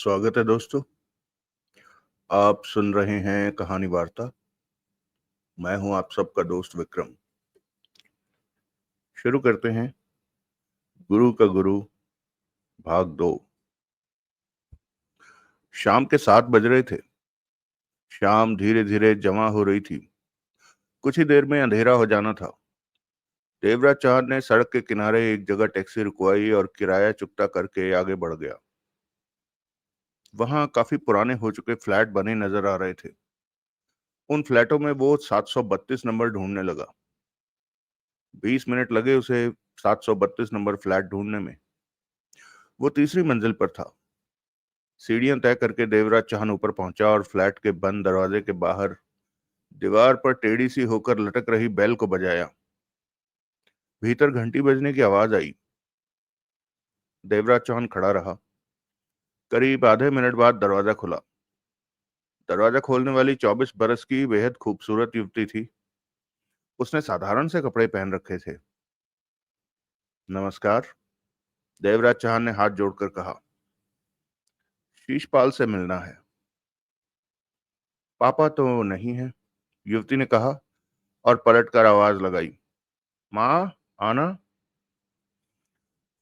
स्वागत है दोस्तों। आप सुन रहे हैं कहानी वार्ता। मैं हूं आप सबका दोस्त विक्रम। शुरू करते हैं गुरु का गुरु भाग 2। शाम के 7 बज रहे थे। शाम धीरे धीरे जमा हो रही थी। कुछ ही देर में अंधेरा हो जाना था। देवराज चाहर ने सड़क के किनारे एक जगह टैक्सी रुकवाई और किराया चुकता करके आगे बढ़ गया। वहां काफी पुराने हो चुके फ्लैट बने नजर आ रहे थे। उन फ्लैटों में वो 732 नंबर ढूंढने लगा। 20 मिनट लगे उसे 732 नंबर फ्लैट ढूंढने में। वो तीसरी मंजिल पर था। सीढ़ियां तय करके देवराज चाहन ऊपर पहुंचा और फ्लैट के बंद दरवाजे के बाहर दीवार पर टेढ़ी सी होकर लटक रही बेल को बजाया। भीतर घंटी बजने की आवाज आई। देवराज चाहन खड़ा रहा। करीब आधे मिनट बाद दरवाजा खुला। दरवाजा खोलने वाली 24 बरस की बेहद खूबसूरत युवती थी। उसने साधारण से कपड़े पहन रखे थे। नमस्कार, देवराज चाहन ने हाथ जोड़कर कहा। शीशपाल से मिलना है। पापा तो नहीं है, युवती ने कहा और पलटकर आवाज लगाई, माँ, आना।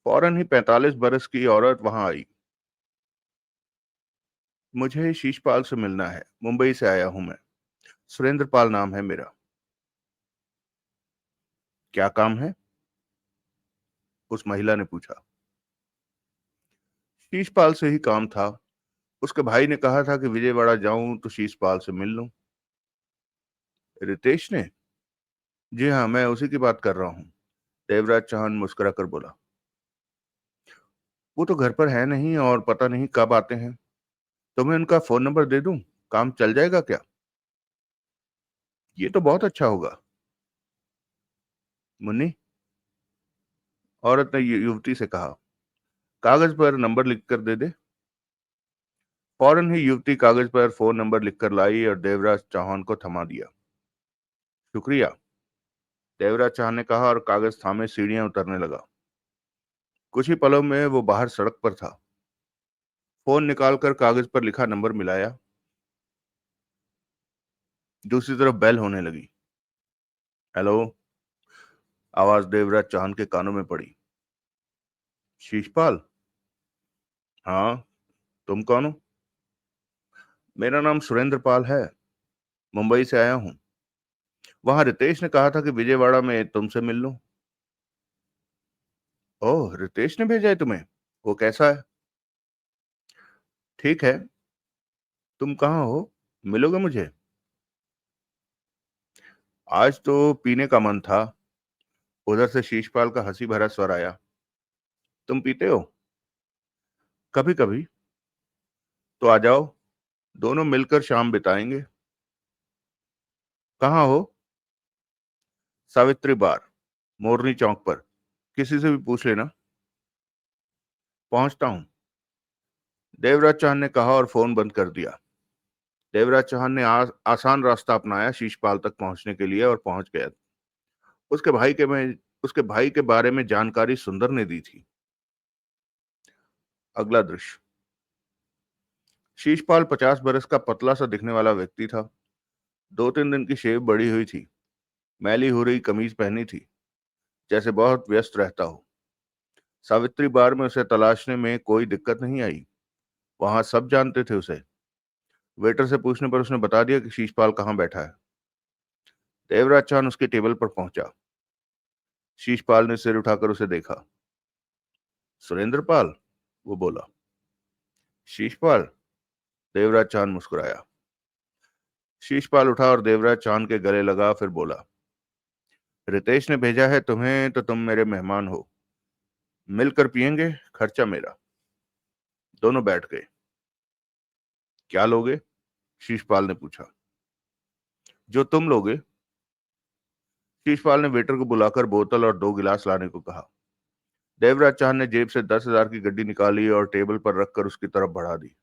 फौरन ही 45 बरस की औरत वहां आई। मुझे शीशपाल से मिलना है, मुंबई से आया हूं मैं। सुरेंद्र पाल नाम है मेरा। क्या काम है? उस महिला ने पूछा। शीशपाल से ही काम था। उसके भाई ने कहा था कि विजयवाड़ा जाऊं तो शीशपाल से मिल लूं। रितेश ने? जी हाँ, मैं उसी की बात कर रहा हूँ, देवराज चाहन मुस्कुरा कर बोला। वो तो घर पर है नहीं और पता नहीं कब आते हैं। तुम्हें उनका फोन नंबर दे दूं? काम चल जाएगा क्या? ये तो बहुत अच्छा होगा। मुन्नी, औरत ने युवती से कहा, कागज पर नंबर लिखकर दे दे। फौरन ही युवती कागज पर फोन नंबर लिखकर लाई और देवराज चौहान को थमा दिया। शुक्रिया, देवराज चौहान ने कहा और कागज थामे सीढ़ियां उतरने लगा। कुछ ही पलों में वो बाहर सड़क पर था। फोन निकालकर कागज पर लिखा नंबर मिलाया। दूसरी तरफ बेल होने लगी। हेलो, आवाज देवराज चौहान के कानों में पड़ी। शीशपाल? हाँ, तुम कौन हो? मेरा नाम सुरेंद्र पाल है, मुंबई से आया हूँ। वहां रितेश ने कहा था कि विजयवाड़ा में तुमसे मिल लूं। ओह, रितेश ने भेजा है तुम्हें? वो कैसा है? ठीक है। तुम कहाँ हो? मिलोगे मुझे? आज तो पीने का मन था। उधर से शीशपाल का हंसी भरा स्वर आया। तुम पीते हो? कभी कभी। तो आ जाओ, दोनों मिलकर शाम बिताएंगे। कहाँ हो? सावित्री बार, मोरनी चौक पर। किसी से भी पूछ लेना। पहुंचता हूँ, देवराज चौहान ने कहा और फोन बंद कर दिया। देवराज चौहान ने आसान रास्ता अपनाया शीशपाल तक पहुंचने के लिए और पहुंच गया। उसके भाई के में उसके भाई के बारे में जानकारी सुंदर ने दी थी। अगला दृश्य। शीशपाल 50 बरस का पतला सा दिखने वाला व्यक्ति था। 2-3 दिन की शेव बढ़ी हुई थी। मैली हो रही कमीज पहनी थी, जैसे बहुत व्यस्त रहता हो। सावित्री बार में उसे तलाशने में कोई दिक्कत नहीं आई। वहां सब जानते थे उसे। वेटर से पूछने पर उसने बता दिया कि शीशपाल कहाँ बैठा है। देवराज चांद उसके टेबल पर पहुंचा। शीशपाल ने सिर उठाकर उसे देखा। सुरेंद्र पाल, वो बोला। शीशपाल? देवराज चांद मुस्कुराया। शीशपाल उठा और देवराज चांद के गले लगा, फिर बोला, रितेश ने भेजा है तुम्हें तो तुम मेरे मेहमान हो। मिलकर पियेंगे, खर्चा मेरा। दोनों बैठ गए। क्या लोगे? शीशपाल ने पूछा। जो तुम लोगे। शीशपाल ने वेटर को बुलाकर बोतल और 2 गिलास लाने को कहा। देवराज चांद ने जेब से 10,000 की गड्डी निकाली और टेबल पर रखकर उसकी तरफ बढ़ा दी।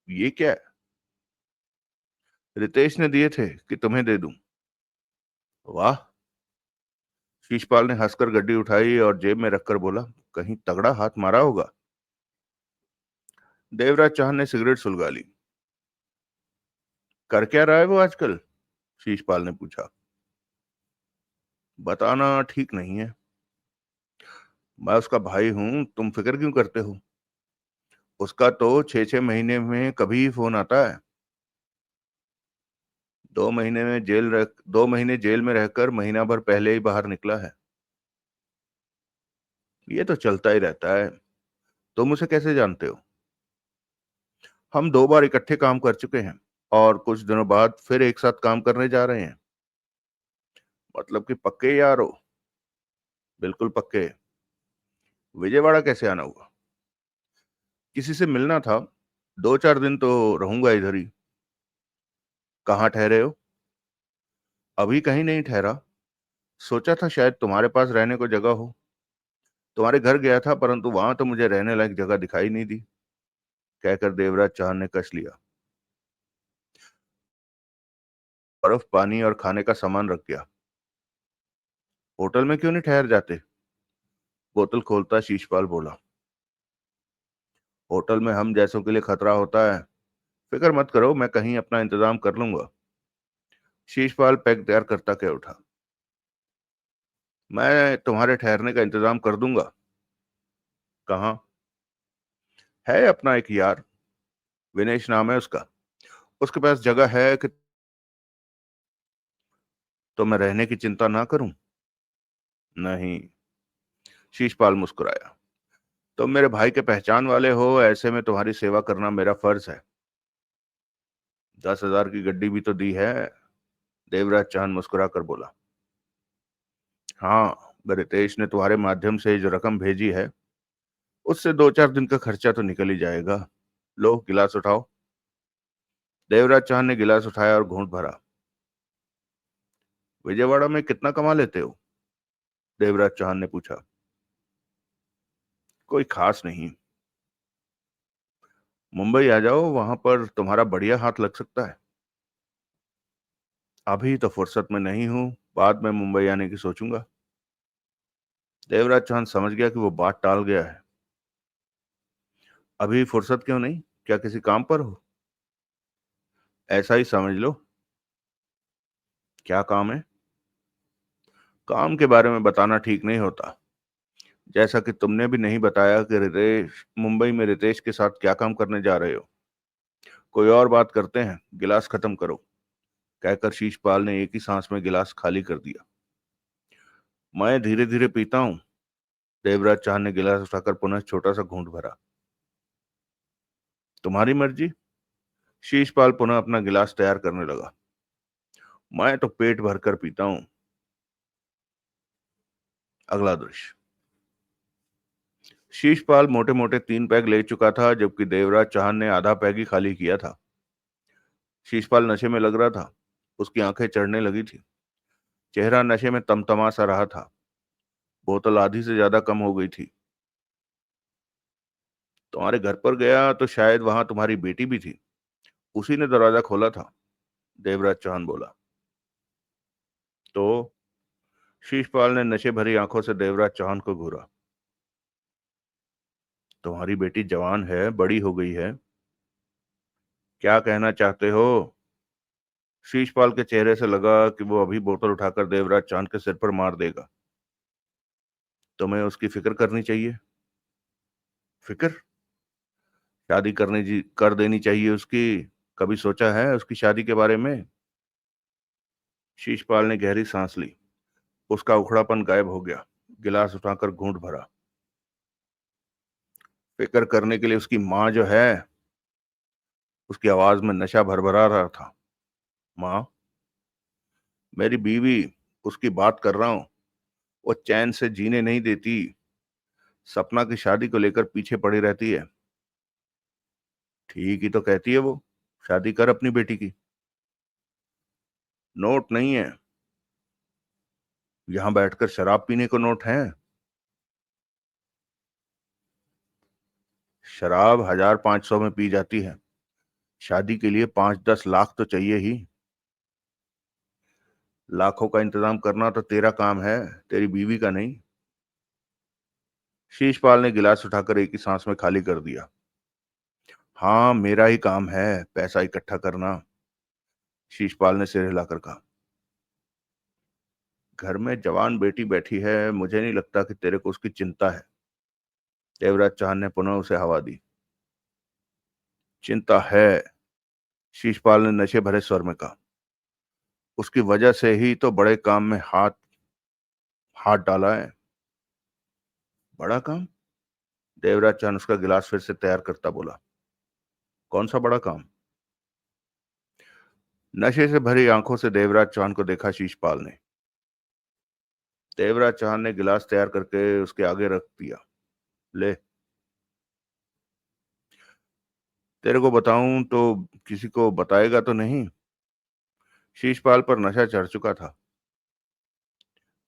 ये क्या है? रितेश ने दिए थे कि तुम्हें दे दूं? वाह। शीशपाल ने हंसकर गड्डी उठाई और जेब में रखकर बोला, कहीं तगड़ा हाथ मारा होगा। देवराज चौहान ने सिगरेट सुलगा ली। कर क्या रहा है वो आजकल? शीशपाल ने पूछा। बताना ठीक नहीं है। मैं उसका भाई हूं, तुम फिक्र क्यों करते हो? उसका तो 6-6 महीने में कभी ही फोन आता है। 2 महीने जेल में रहकर महीना भर पहले ही बाहर निकला है। ये तो चलता ही रहता है। तुम उसे कैसे जानते हो? हम 2 बार इकट्ठे काम कर चुके हैं और कुछ दिनों बाद फिर एक साथ काम करने जा रहे हैं। मतलब कि पक्के यार हो? बिल्कुल पक्के। विजयवाड़ा कैसे आना हुआ? किसी से मिलना था। 2-4 दिन तो रहूंगा इधर ही। कहाँ ठहरे हो? अभी कहीं नहीं ठहरा। सोचा था शायद तुम्हारे पास रहने को जगह हो। तुम्हारे घर गया था परंतु वहां तो मुझे रहने लायक जगह दिखाई नहीं दी। कहकर देवराज चाहन ने कस लिया। बर्फ, पानी और खाने का सामान रख गया। होटल में क्यों नहीं ठहर जाते? बोतल खोलता शीशपाल बोला। होटल में हम जैसों के लिए खतरा होता है। फिक्र मत करो, मैं कहीं अपना इंतजाम कर लूंगा। शीशपाल पैक तैयार करता कह उठा। मैं तुम्हारे ठहरने का इंतजाम कर दूंगा। कहाँ? है अपना एक यार, विनेश नाम है उसका। उसके पास जगह है कि तो मैं रहने की चिंता ना करूं? नहीं। शीशपाल मुस्कुराया। तुम मेरे भाई के पहचान वाले हो, ऐसे में तुम्हारी सेवा करना मेरा फर्ज है। 10,000 की गड्डी भी तो दी है। देवराज चांद मुस्कुरा कर बोला। हाँ, रितेश ने तुम्हारे माध्यम से जो रकम भेजी है उससे 2-4 दिन का खर्चा तो निकल ही जाएगा। लो गिलास उठाओ। देवराज चांद ने गिलास उठाया और घूंट भरा। विजयवाड़ा में कितना कमा लेते हो? देवराज चौहान ने पूछा। कोई खास नहीं। मुंबई आ जाओ, वहां पर तुम्हारा बढ़िया हाथ लग सकता है। अभी तो फुर्सत में नहीं हूं, बाद में मुंबई आने की सोचूंगा। देवराज चौहान समझ गया कि वो बात टाल गया है। अभी फुर्सत क्यों नहीं? क्या किसी काम पर हो? ऐसा ही समझ लो। क्या काम है? काम के बारे में बताना ठीक नहीं होता। जैसा कि तुमने भी नहीं बताया कि रितेश, मुंबई में रितेश के साथ क्या काम करने जा रहे हो। कोई और बात करते हैं, गिलास खत्म करो। कहकर शीशपाल ने एक ही सांस में गिलास खाली कर दिया। मैं धीरे धीरे पीता हूँ। देवराज चाह ने गिलास उठाकर पुनः छोटा सा घूंट भरा। तुम्हारी मर्जी। शीशपाल पुनः अपना गिलास तैयार करने लगा। मैं तो पेट भरकर पीता हूँ। अगला दृश्य। शीशपाल मोटे मोटे 3 पैग ले चुका था जबकि देवराज चाहन ने आधा पैग ही खाली किया था। शीशपाल नशे में लग रहा था। उसकी आंखें चढ़ने लगी थी। चेहरा नशे में तमतमा सा रहा था। बोतल आधी से ज्यादा कम हो गई थी। तुम्हारे घर पर गया तो शायद वहां तुम्हारी बेटी भी थी। उसी ने दरवाजा खोला था। देवराज चौहान बोला। तो? शीशपाल ने नशे भरी आंखों से देवराज चौहान को घूरा। तुम्हारी बेटी जवान है, बड़ी हो गई है। क्या कहना चाहते हो? शीशपाल के चेहरे से लगा कि वो अभी बोतल उठाकर देवराज चांद के सिर पर मार देगा। तुम्हें उसकी फिक्र करनी चाहिए। फिक्र? शादी कर देनी चाहिए उसकी। कभी सोचा है उसकी शादी के बारे में? शीशपाल ने गहरी सांस ली। उसका उखड़ापन गायब हो गया। गिलास उठाकर घूंट भरा। फिक्र करने के लिए उसकी माँ जो है। उसकी आवाज में नशा भरभरा रहा था। माँ? मेरी बीवी। उसकी बात कर रहा हूं। वो चैन से जीने नहीं देती। सपना की शादी को लेकर पीछे पड़ी रहती है। ठीक ही तो कहती है वो। शादी कर अपनी बेटी की। नोट नहीं है। यहां बैठकर शराब पीने को नोट है? शराब 1,000-500 में पी जाती है। शादी के लिए 5-10 लाख तो चाहिए ही। लाखों का इंतजाम करना तो तेरा काम है, तेरी बीवी का नहीं। शीशपाल ने गिलास उठाकर एक ही सांस में खाली कर दिया। हाँ, मेरा ही काम है पैसा इकट्ठा करना, शीशपाल ने सिर हिलाकर कहा। घर में जवान बेटी बैठी है, मुझे नहीं लगता कि तेरे को उसकी चिंता है। देवराज चौहान ने पुनः उसे हवा दी। चिंता है, शीशपाल ने नशे भरे स्वर में कहा। उसकी वजह से ही तो बड़े काम में हाथ हाथ डाला है। बड़ा काम? देवराज चौहान उसका गिलास फिर से तैयार करता बोला। कौन सा बड़ा काम? नशे से भरी आंखों से देवराज चौहान को देखा शीशपाल ने। देवराज चौहान ने गिलास तैयार करके उसके आगे रख दिया। ले, तेरे को बताऊं तो किसी को बताएगा तो नहीं? शीशपाल पर नशा चढ़ चुका था।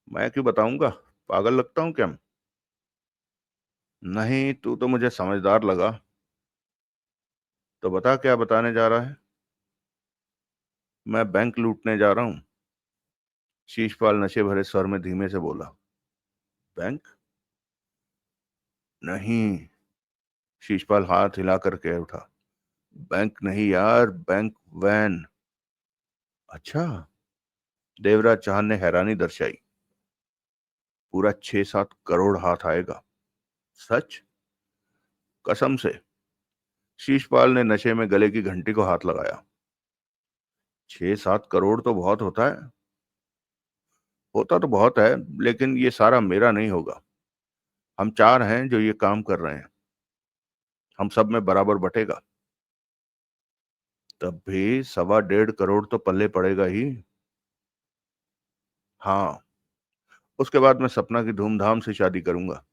मैं क्यों बताऊंगा? पागल लगता हूं क्या? नहीं, तू तो मुझे समझदार लगा। तो बता, क्या बताने जा रहा है? मैं बैंक लूटने जा रहा हूं, शीशपाल नशे भरे स्वर में धीमे से बोला। बैंक? नहीं, शीशपाल हाथ हिला कर कह उठा। बैंक नहीं यार, बैंक वैन। अच्छा, देवराज चौहान ने हैरानी दर्शाई। पूरा 6-7 करोड़ हाथ आएगा? सच? कसम से। शीशपाल ने नशे में गले की घंटी को हाथ लगाया। 6-7 करोड़ तो बहुत होता है। होता तो बहुत है, लेकिन ये सारा मेरा नहीं होगा। हम 4 हैं जो ये काम कर रहे हैं। हम सब में बराबर बटेगा। तब भी 1.25 करोड़ तो पल्ले पड़ेगा ही। हाँ, उसके बाद मैं सपना की धूमधाम से शादी करूंगा।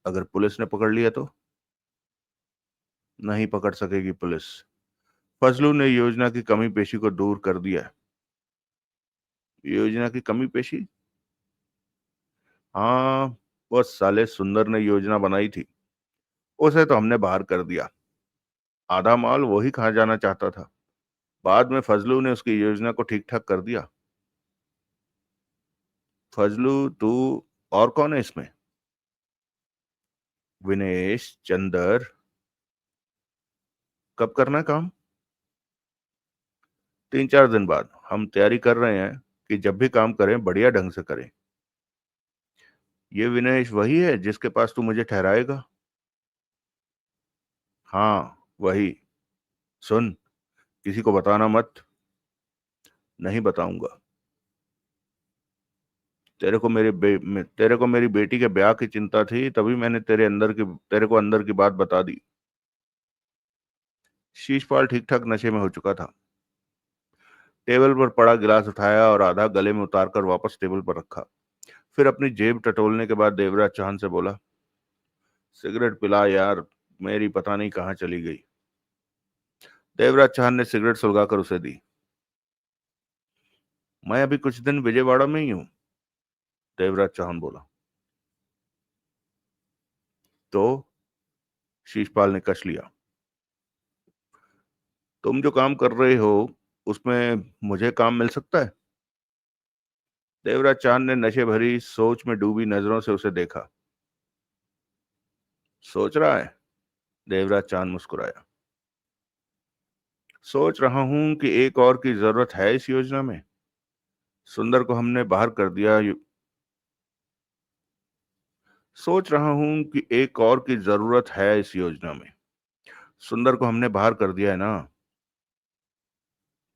अगर पुलिस ने पकड़ लिया तो? नहीं पकड़ सकेगी पुलिस। फजलू ने योजना की कमी पेशी को दूर कर दिया है। योजना की कमी पेशी? हाँ, वो साले सुंदर ने योजना बनाई थी, उसे तो हमने बाहर कर दिया। आधा माल वो ही खा जाना चाहता था। बाद में फजलू ने उसकी योजना को ठीक ठाक कर दिया। फजलू, तू और कौन है इसमें? विनेश, चंदर। कब करना है काम? 3-4 दिन बाद। हम तैयारी कर रहे हैं कि जब भी काम करें बढ़िया ढंग से करें। ये विनेश वही है जिसके पास तू मुझे ठहराएगा? हाँ, वही। सुन, किसी को बताना मत। नहीं बताऊंगा। तेरे को मेरी बेटी के ब्याह की चिंता थी, तभी मैंने तेरे को अंदर की बात बता दी। शीशपाल ठीक ठाक नशे में हो चुका था। टेबल पर पड़ा गिलास उठाया और आधा गले में उतारकर वापस टेबल पर रखा। फिर अपनी जेब टटोलने के बाद देवराज चौहान से बोला। सिगरेट पिला यार, मेरी पता नहीं कहाँ चली गई। देवराज चौहान ने सिगरेट सुलगाकर उसे दी। मैं अभी कुछ दिन विजयवाड़ा में ही हूँ, देवराज चौहान बोला। तो? शीशपाल ने कश लिया। तुम जो काम कर रहे हो उसमें मुझे काम मिल सकता है? देवराज चांद ने नशे भरी सोच में डूबी नजरों से उसे देखा। सोच रहा है? देवराज चांद मुस्कुराया। सोच रहा हूं कि एक और की जरूरत है इस योजना में। सुंदर को हमने बाहर कर दिया। सोच रहा हूं कि एक और की जरूरत है इस योजना में। सुंदर को हमने बाहर कर दिया है ना।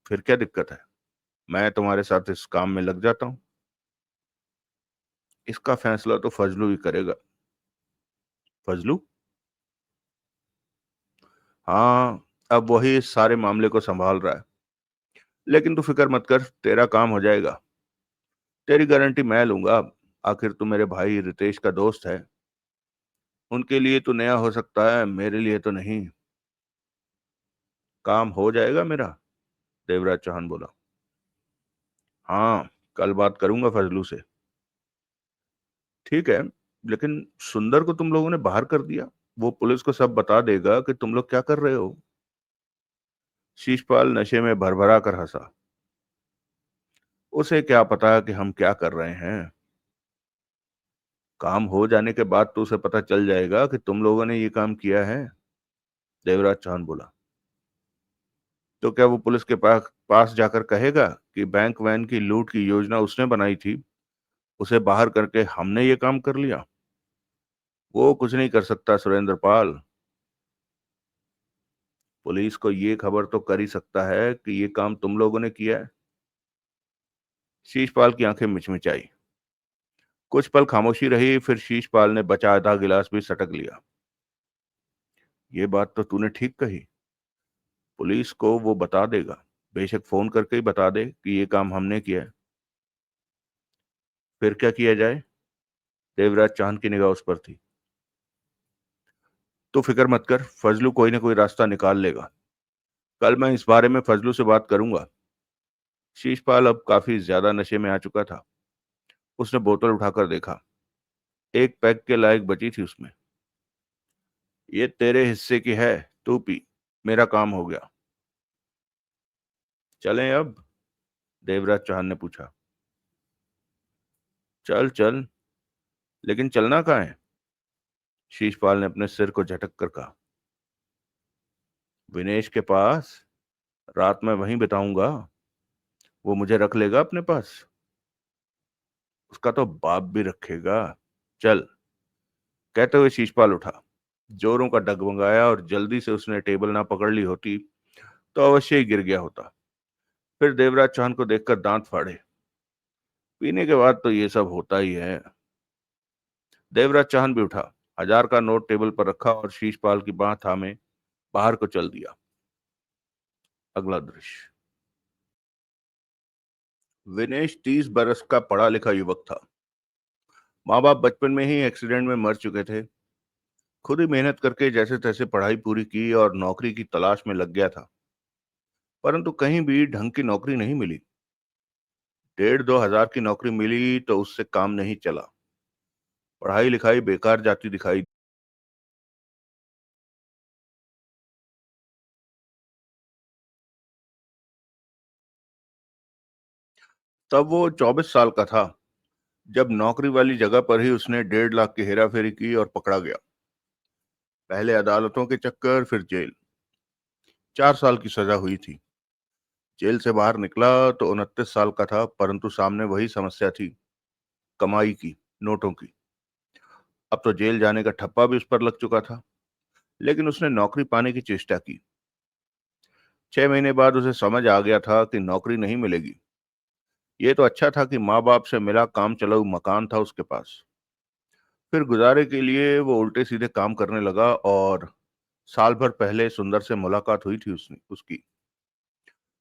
फिर क्या दिक्कत है? मैं तुम्हारे साथ इस काम में लग जाता हूँ। इसका फैसला तो फजलू ही करेगा। फजलू? हाँ, अब वही इस सारे मामले को संभाल रहा है। लेकिन तू फिक्र मत कर, तेरा काम हो जाएगा। तेरी गारंटी मैं लूंगा। आखिर तू मेरे भाई रितेश का दोस्त है। उनके लिए तो नया हो सकता है, मेरे लिए तो नहीं। काम हो जाएगा मेरा, देवराज चौहान बोला। हाँ, कल बात करूंगा फजलू से। ठीक है, लेकिन सुंदर को तुम लोगों ने बाहर कर दिया, वो पुलिस को सब बता देगा कि तुम लोग क्या कर रहे हो। शीशपाल नशे में भरभरा कर हंसा। उसे क्या पता कि हम क्या कर रहे हैं। काम हो जाने के बाद तो उसे पता चल जाएगा कि तुम लोगों ने ये काम किया है। देवराज चौहान बोला। तो क्या वो पुलिस के पास पास जाकर कहेगा कि बैंक वैन की लूट की योजना उसने बनाई थी, उसे बाहर करके हमने ये काम कर लिया? वो कुछ नहीं कर सकता सुरेंद्र पाल। पुलिस को ये खबर तो कर ही सकता है कि ये काम तुम लोगों ने किया है। शीशपाल की आंखें मिचमिचाई। कुछ पल खामोशी रही, फिर शीशपाल ने बचा आधा गिलास भी सटक लिया। ये बात तो तूने ठीक कही। पुलिस को वो बता देगा, बेशक फोन करके ही बता दे कि ये काम हमने किया है। फिर क्या किया जाए? देवराज चांद की निगाह उस पर थी। तो फिक्र मत कर, फजलू कोई ना कोई रास्ता निकाल लेगा। कल मैं इस बारे में फजलू से बात करूंगा। शीशपाल अब काफी ज्यादा नशे में आ चुका था। उसने बोतल उठाकर देखा। एक पैक के लायक बची थी उसमें। ये तेरे हिस्से की है, तू पी। मेरा काम हो गया। चलें अब? देवराज चौहान ने पूछा। चल चल, लेकिन चलना कहाँ है? शीशपाल ने अपने सिर को झटक कर कहा। विनेश के पास। रात में वहीं बिताऊंगा। वो मुझे रख लेगा अपने पास। उसका तो बाप भी रखेगा। चल। कहते हुए शीशपाल उठा। जोरों का डगमगाया और जल्दी से उसने टेबल ना पकड़ ली होती तो अवश्य ही गिर गया होता। फिर देवराज चौहान को देखकर दांत फाड़े। पीने के बाद तो ये सब होता ही है। देवराज चौहान भी उठा। 1000 का नोट टेबल पर रखा और शीशपाल की बाह थामे बाहर को चल दिया। अगला दृश्य। विनेश 30 बरस का पढ़ा लिखा युवक था। माँ बाप बचपन में ही एक्सीडेंट में मर चुके थे। खुद ही मेहनत करके जैसे तैसे पढ़ाई पूरी की और नौकरी की तलाश में लग गया था। परंतु कहीं भी ढंग की नौकरी नहीं मिली। 1500 की नौकरी मिली तो उससे काम नहीं चला। पढ़ाई लिखाई बेकार जाती दिखाई। तब वो 24 साल का था जब नौकरी वाली जगह पर ही उसने 1.5 लाख की हेराफेरी की और पकड़ा गया। पहले अदालतों के चक्कर, फिर जेल। 4 साल की सजा हुई थी। जेल से बाहर निकला तो 29 साल का था, परंतु सामने वही समस्या थी। कमाई की, नोटों की। अब तो जेल जाने का ठप्पा भी उस पर लग चुका था। लेकिन उसने नौकरी पाने की चेष्टा की। 6 महीने बाद उसे समझ आ गया था कि नौकरी नहीं मिलेगी। ये तो अच्छा था कि माँ बाप से मिला काम चलाऊ मकान था उसके पास। फिर गुजारे के लिए वो उल्टे सीधे काम करने लगा और साल भर पहले सुंदर से मुलाकात हुई थी उसने उसकी।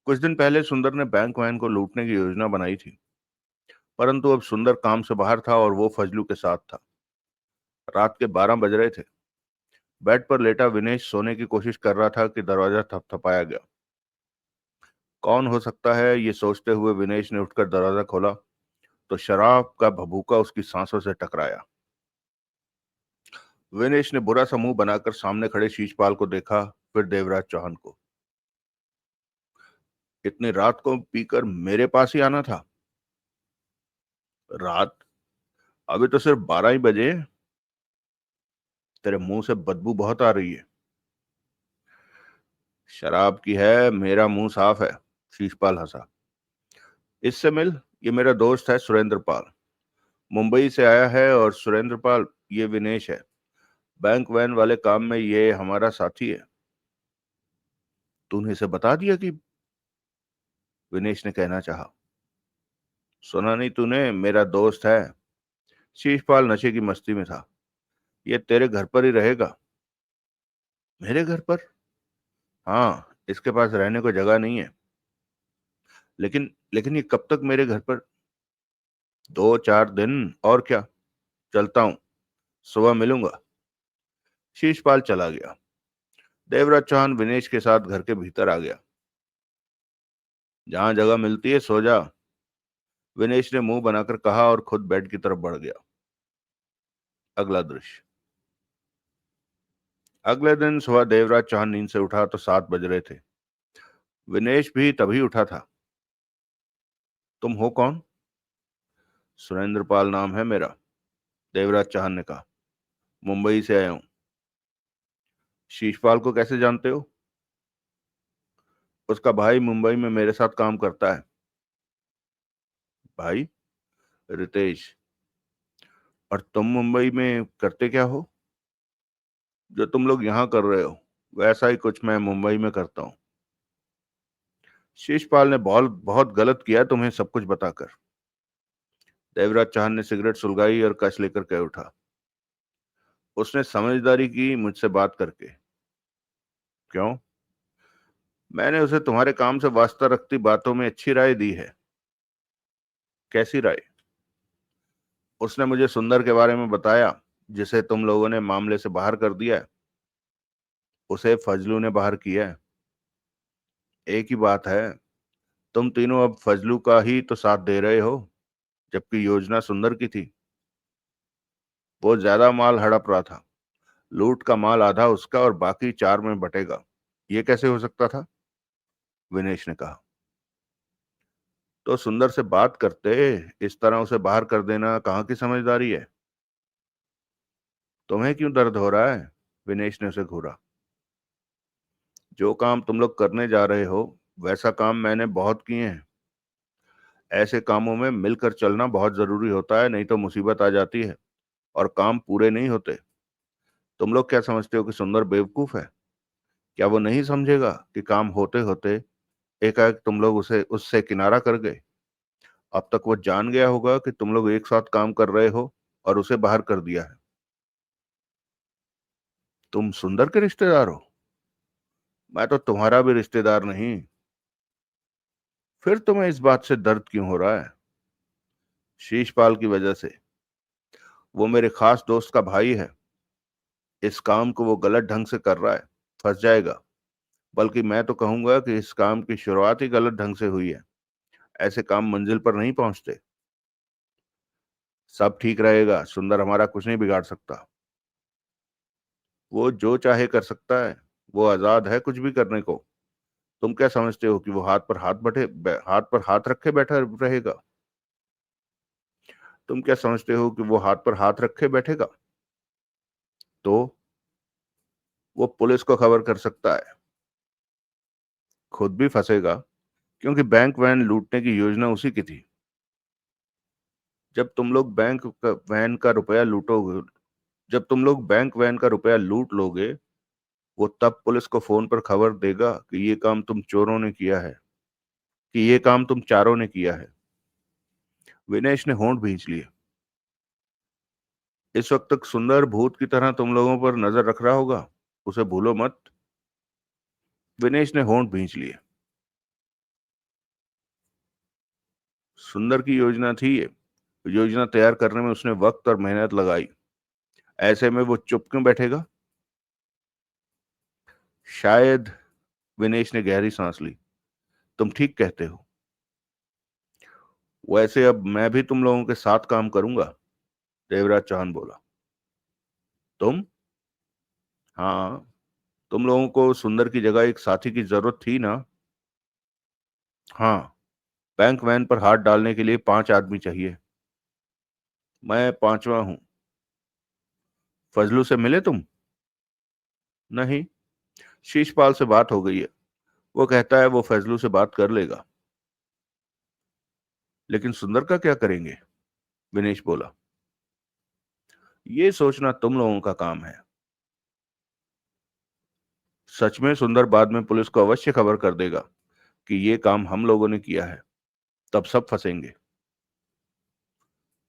कुछ दिन पहले सुंदर ने बैंक वैन को लूटने की योजना बनाई थी। परंतु अब सुंदर काम से बाहर था और वो फजलू के साथ था। रात के 12 बज रहे थे। बेड पर लेटा विनेश सोने की कोशिश कर रहा था कि दरवाजा थपथपाया गया। कौन हो सकता है, ये सोचते हुए विनेश ने उठकर दरवाजा खोला तो शराब का भभूका उसकी सांसों से टकराया। विनेश ने बुरा सा मुंह बनाकर सामने खड़े शीशपाल को देखा, फिर देवराज चौहान को। इतनी रात को पीकर मेरे पास ही आना था? रात? अभी तो सिर्फ 12 ही बजे। तेरे मुंह से बदबू बहुत आ रही है। शराब की है, मेरा मुंह साफ है। शीशपाल हंसा। इससे मिल। ये मेरा दोस्त है सुरेंद्र पाल। मुंबई से आया है। और सुरेंद्र पाल, ये विनेश है। बैंक वैन वाले काम में ये हमारा साथी है। तूने इसे बता दिया कि? विनेश ने कहना चाहा। सुना नहीं तूने? मेरा दोस्त है। शीशपाल नशे की मस्ती में था। ये तेरे घर पर ही रहेगा। मेरे घर पर? हाँ, इसके पास रहने को जगह नहीं है। लेकिन लेकिन ये कब तक मेरे घर पर? 2-4 दिन। और क्या। चलता हूँ। सुबह मिलूंगा। शीशपाल चला गया। देवराज चौहान विनेश के साथ घर के भीतर आ गया। जहां जगह मिलती है सो जा। विनेश ने मुंह बनाकर कहा और खुद बेड की तरफ बढ़ गया। अगला दृश्य। अगले दिन सुबह देवराज चौहान नींद से उठा तो 7 बज रहे थे। विनेश भी तभी उठा था। तुम हो कौन? सुरेंद्र पाल नाम है मेरा। देवराज चौहान ने कहा। मुंबई से आया हूं। शीशपाल को कैसे जानते हो? उसका भाई मुंबई में मेरे साथ काम करता है। भाई? रितेश। और तुम मुंबई में करते क्या हो? जो तुम लोग यहाँ कर रहे हो वैसा ही कुछ मैं मुंबई में करता हूँ। शीशपाल ने बहुत बहुत गलत किया तुम्हें सब कुछ बताकर। देवराज चौहान ने सिगरेट सुलगाई और कश लेकर कह उठा। उसने समझदारी की मुझसे बात करके। क्यों? मैंने उसे तुम्हारे काम से वास्ता रखती बातों में अच्छी राय दी है। कैसी राय? उसने मुझे सुंदर के बारे में बताया, जिसे तुम लोगों ने मामले से बाहर कर दिया है। उसे फजलू ने बाहर किया है। एक ही बात है, तुम तीनों अब फजलू का ही तो साथ दे रहे हो, जबकि योजना सुंदर की थी। वो ज्यादा माल हड़प रहा था। लूट का माल आधा उसका और बाकी चार में बटेगा। ये कैसे हो सकता था? विनेश ने कहा। तो सुंदर से बात करते। इस तरह उसे बाहर कर देना कहाँ की समझदारी है? तुम्हें क्यों दर्द हो रहा है? विनेश ने उसे घूरा। जो काम तुम लोग करने जा रहे हो वैसा काम मैंने बहुत किए हैं। ऐसे कामों में मिलकर चलना बहुत जरूरी होता है, नहीं तो मुसीबत आ जाती है और काम पूरे नहीं होते। तुम लोग क्या समझते हो कि सुंदर बेवकूफ है? क्या वो नहीं समझेगा कि काम होते होते एकाएक तुम लोग उसे उससे किनारा कर गए? अब तक वो जान गया होगा कि तुम लोग एक साथ काम कर रहे हो और उसे बाहर कर दिया है। तुम सुंदर के रिश्तेदार हो? मैं तो तुम्हारा भी रिश्तेदार नहीं। फिर तुम्हें इस बात से दर्द क्यों हो रहा है? शीशपाल की वजह से। वो मेरे खास दोस्त का भाई है। इस काम को वो गलत ढंग से कर रहा है, फंस जाएगा। बल्कि मैं तो कहूंगा कि इस काम की शुरुआत ही गलत ढंग से हुई है। ऐसे काम मंजिल पर नहीं पहुंचते। सब ठीक रहेगा, सुंदर हमारा कुछ नहीं बिगाड़ सकता। वो जो चाहे कर सकता है। वो आजाद है कुछ भी करने को। तुम क्या समझते हो कि वो हाथ पर हाथ रखे बैठा रहेगा? तुम क्या समझते हो कि वो हाथ पर हाथ रखे बैठेगा? तो वो पुलिस को खबर कर सकता है। खुद भी फंसेगा, क्योंकि बैंक वैन लूटने की योजना उसी की थी। जब तुम लोग वैन का रुपया लूटोगे जब तुम लोग बैंक वैन का रुपया लूट लोगे, वो तब पुलिस को फोन पर खबर देगा कि ये काम तुम चारों ने किया है। विनेश ने होंठ भींच लिए। इस वक्त तक सुंदर भूत की तरह तुम लोगों पर नजर रख रहा होगा। उसे भूलो मत। विनेश ने होंठ भींच लिए। सुंदर की योजना थी ये। योजना तैयार करने में उसने वक्त और मेहनत लगाई। ऐसे में वो चुप क्यों बैठेगा? शायद। विनेश ने गहरी सांस ली। तुम ठीक कहते हो। वैसे अब मैं भी तुम लोगों के साथ काम करूंगा। देवराज चौहान बोला। तुम? हाँ। तुम लोगों को सुंदर की जगह एक साथी की जरूरत थी ना? हाँ। बैंक वैन पर हाथ डालने के लिए 5 आदमी चाहिए। मैं पांचवा हूँ। फजलू से मिले तुम? नहीं। शीशपाल से बात हो गई है। वो कहता है वो फजलू से बात कर लेगा। लेकिन सुंदर का क्या करेंगे? विनेश बोला। ये सोचना तुम लोगों का काम है। सच में सुंदर बाद में पुलिस को अवश्य खबर कर देगा कि ये काम हम लोगों ने किया है। तब सब फंसेंगे।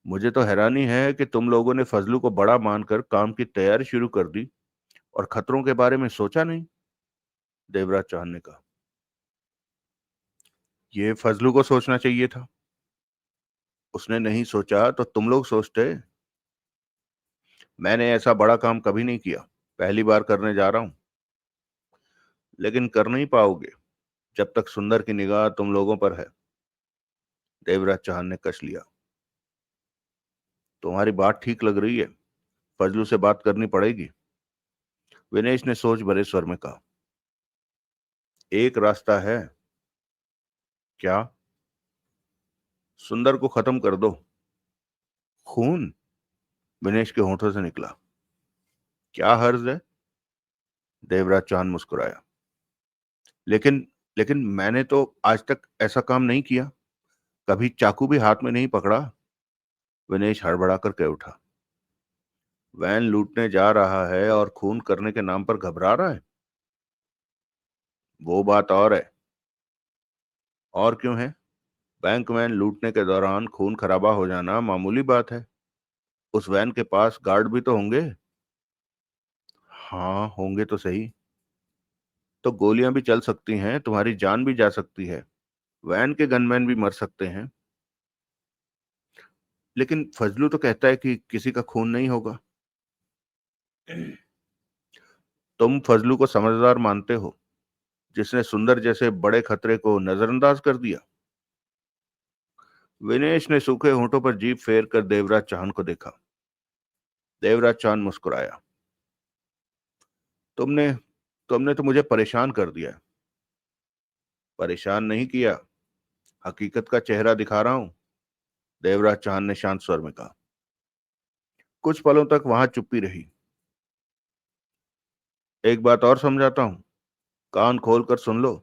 मुझे तो हैरानी है कि तुम लोगों ने फजलू को बड़ा मानकर काम की तैयारी शुरू कर दी और खतरों के बारे में सोचा नहीं। देवराज चौहान ने कहा। ये फजलू को सोचना चाहिए था। उसने नहीं सोचा तो तुम लोग सोचते। मैंने ऐसा बड़ा काम कभी नहीं किया। पहली बार करने जा रहा हूं। लेकिन कर नहीं पाओगे जब तक सुंदर की निगाह तुम लोगों पर है। देवराज चौहान ने कस लिया। तुम्हारी बात ठीक लग रही है। फजलू से बात करनी पड़ेगी। विनेश ने सोच भरे स्वर में कहा। एक रास्ता है। क्या? सुंदर को खत्म कर दो। खून? विनेश के होठों से निकला। क्या हर्ज है? देवराज चौहान मुस्कुराया। लेकिन लेकिन मैंने तो आज तक ऐसा काम नहीं किया, कभी चाकू भी हाथ में नहीं पकड़ा। विनेश हड़बड़ाकर कह उठा। वैन लूटने जा रहा है और खून करने के नाम पर घबरा रहा है? वो बात और है। और क्यों है? बैंक वैन लूटने के दौरान खून खराबा हो जाना मामूली बात है। उस वैन के पास गार्ड भी तो होंगे। हाँ, होंगे तो सही। तो गोलियां भी चल सकती हैं, तुम्हारी जान भी जा सकती है, वैन के गनमैन भी मर सकते हैं। लेकिन फजलू तो कहता है कि किसी का खून नहीं होगा। तुम फजलू को समझदार मानते हो, जिसने सुंदर जैसे बड़े खतरे को नजरअंदाज कर दिया। विनेश ने सूखे होंठों पर जीभ फेर कर देवराज चौहान को देखा। देवराज चौहान मुस्कुराया। तुमने तुमने तो मुझे परेशान कर दिया। परेशान नहीं किया, हकीकत का चेहरा दिखा रहा हूं। देवराज चौहान ने शांत स्वर में कहा। कुछ पलों तक वहां चुप्पी रही। एक बात और समझाता हूं, कान खोल कर सुन लो।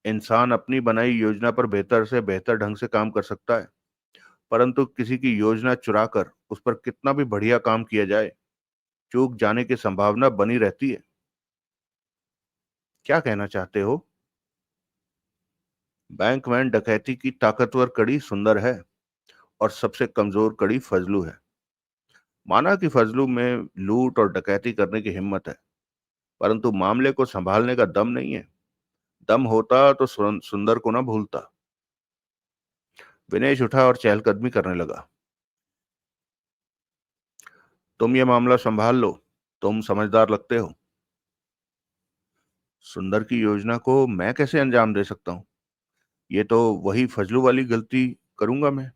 इंसान अपनी बनाई योजना पर बेहतर से बेहतर ढंग से काम कर सकता है, परंतु किसी की योजना चुराकर उस पर कितना भी बढ़िया काम किया जाए, चूक जाने की संभावना बनी रहती है। क्या कहना चाहते हो? बैंक वैन डकैती की ताकतवर कड़ी सुंदर है और सबसे कमजोर कड़ी फजलू है। माना कि फजलू में लूट और डकैती करने की हिम्मत है, परंतु मामले को संभालने का दम नहीं है। दम होता तो सुंदर को ना भूलता। विनेश उठा और चहलकदमी करने लगा। तुम ये मामला संभाल लो, तुम समझदार लगते हो। सुंदर की योजना को मैं कैसे अंजाम दे सकता हूँ? ये तो वही फजलू वाली गलती करूंगा मैं।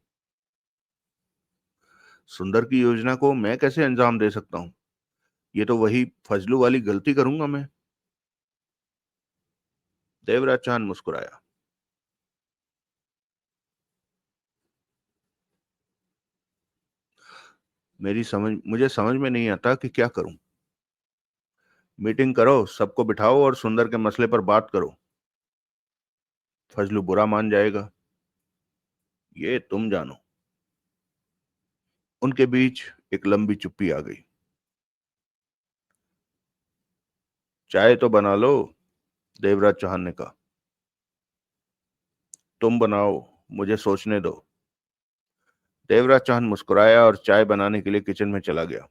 सुंदर की योजना को मैं कैसे अंजाम दे सकता हूँ? ये तो वही फजलू वाली गलती करूंगा मैं। देवराज चांद मुस्कुराया। मुझे समझ में नहीं आता कि क्या करूं। मीटिंग करो, सबको बिठाओ और सुंदर के मसले पर बात करो। फजलू बुरा मान जाएगा। ये तुम जानो। उनके बीच एक लंबी चुप्पी आ गई। चाय तो बना लो, देवराज चौहान ने कहा। तुम बनाओ, मुझे सोचने दो। देवराज चौहान मुस्कुराया और चाय बनाने के लिए किचन में चला गया।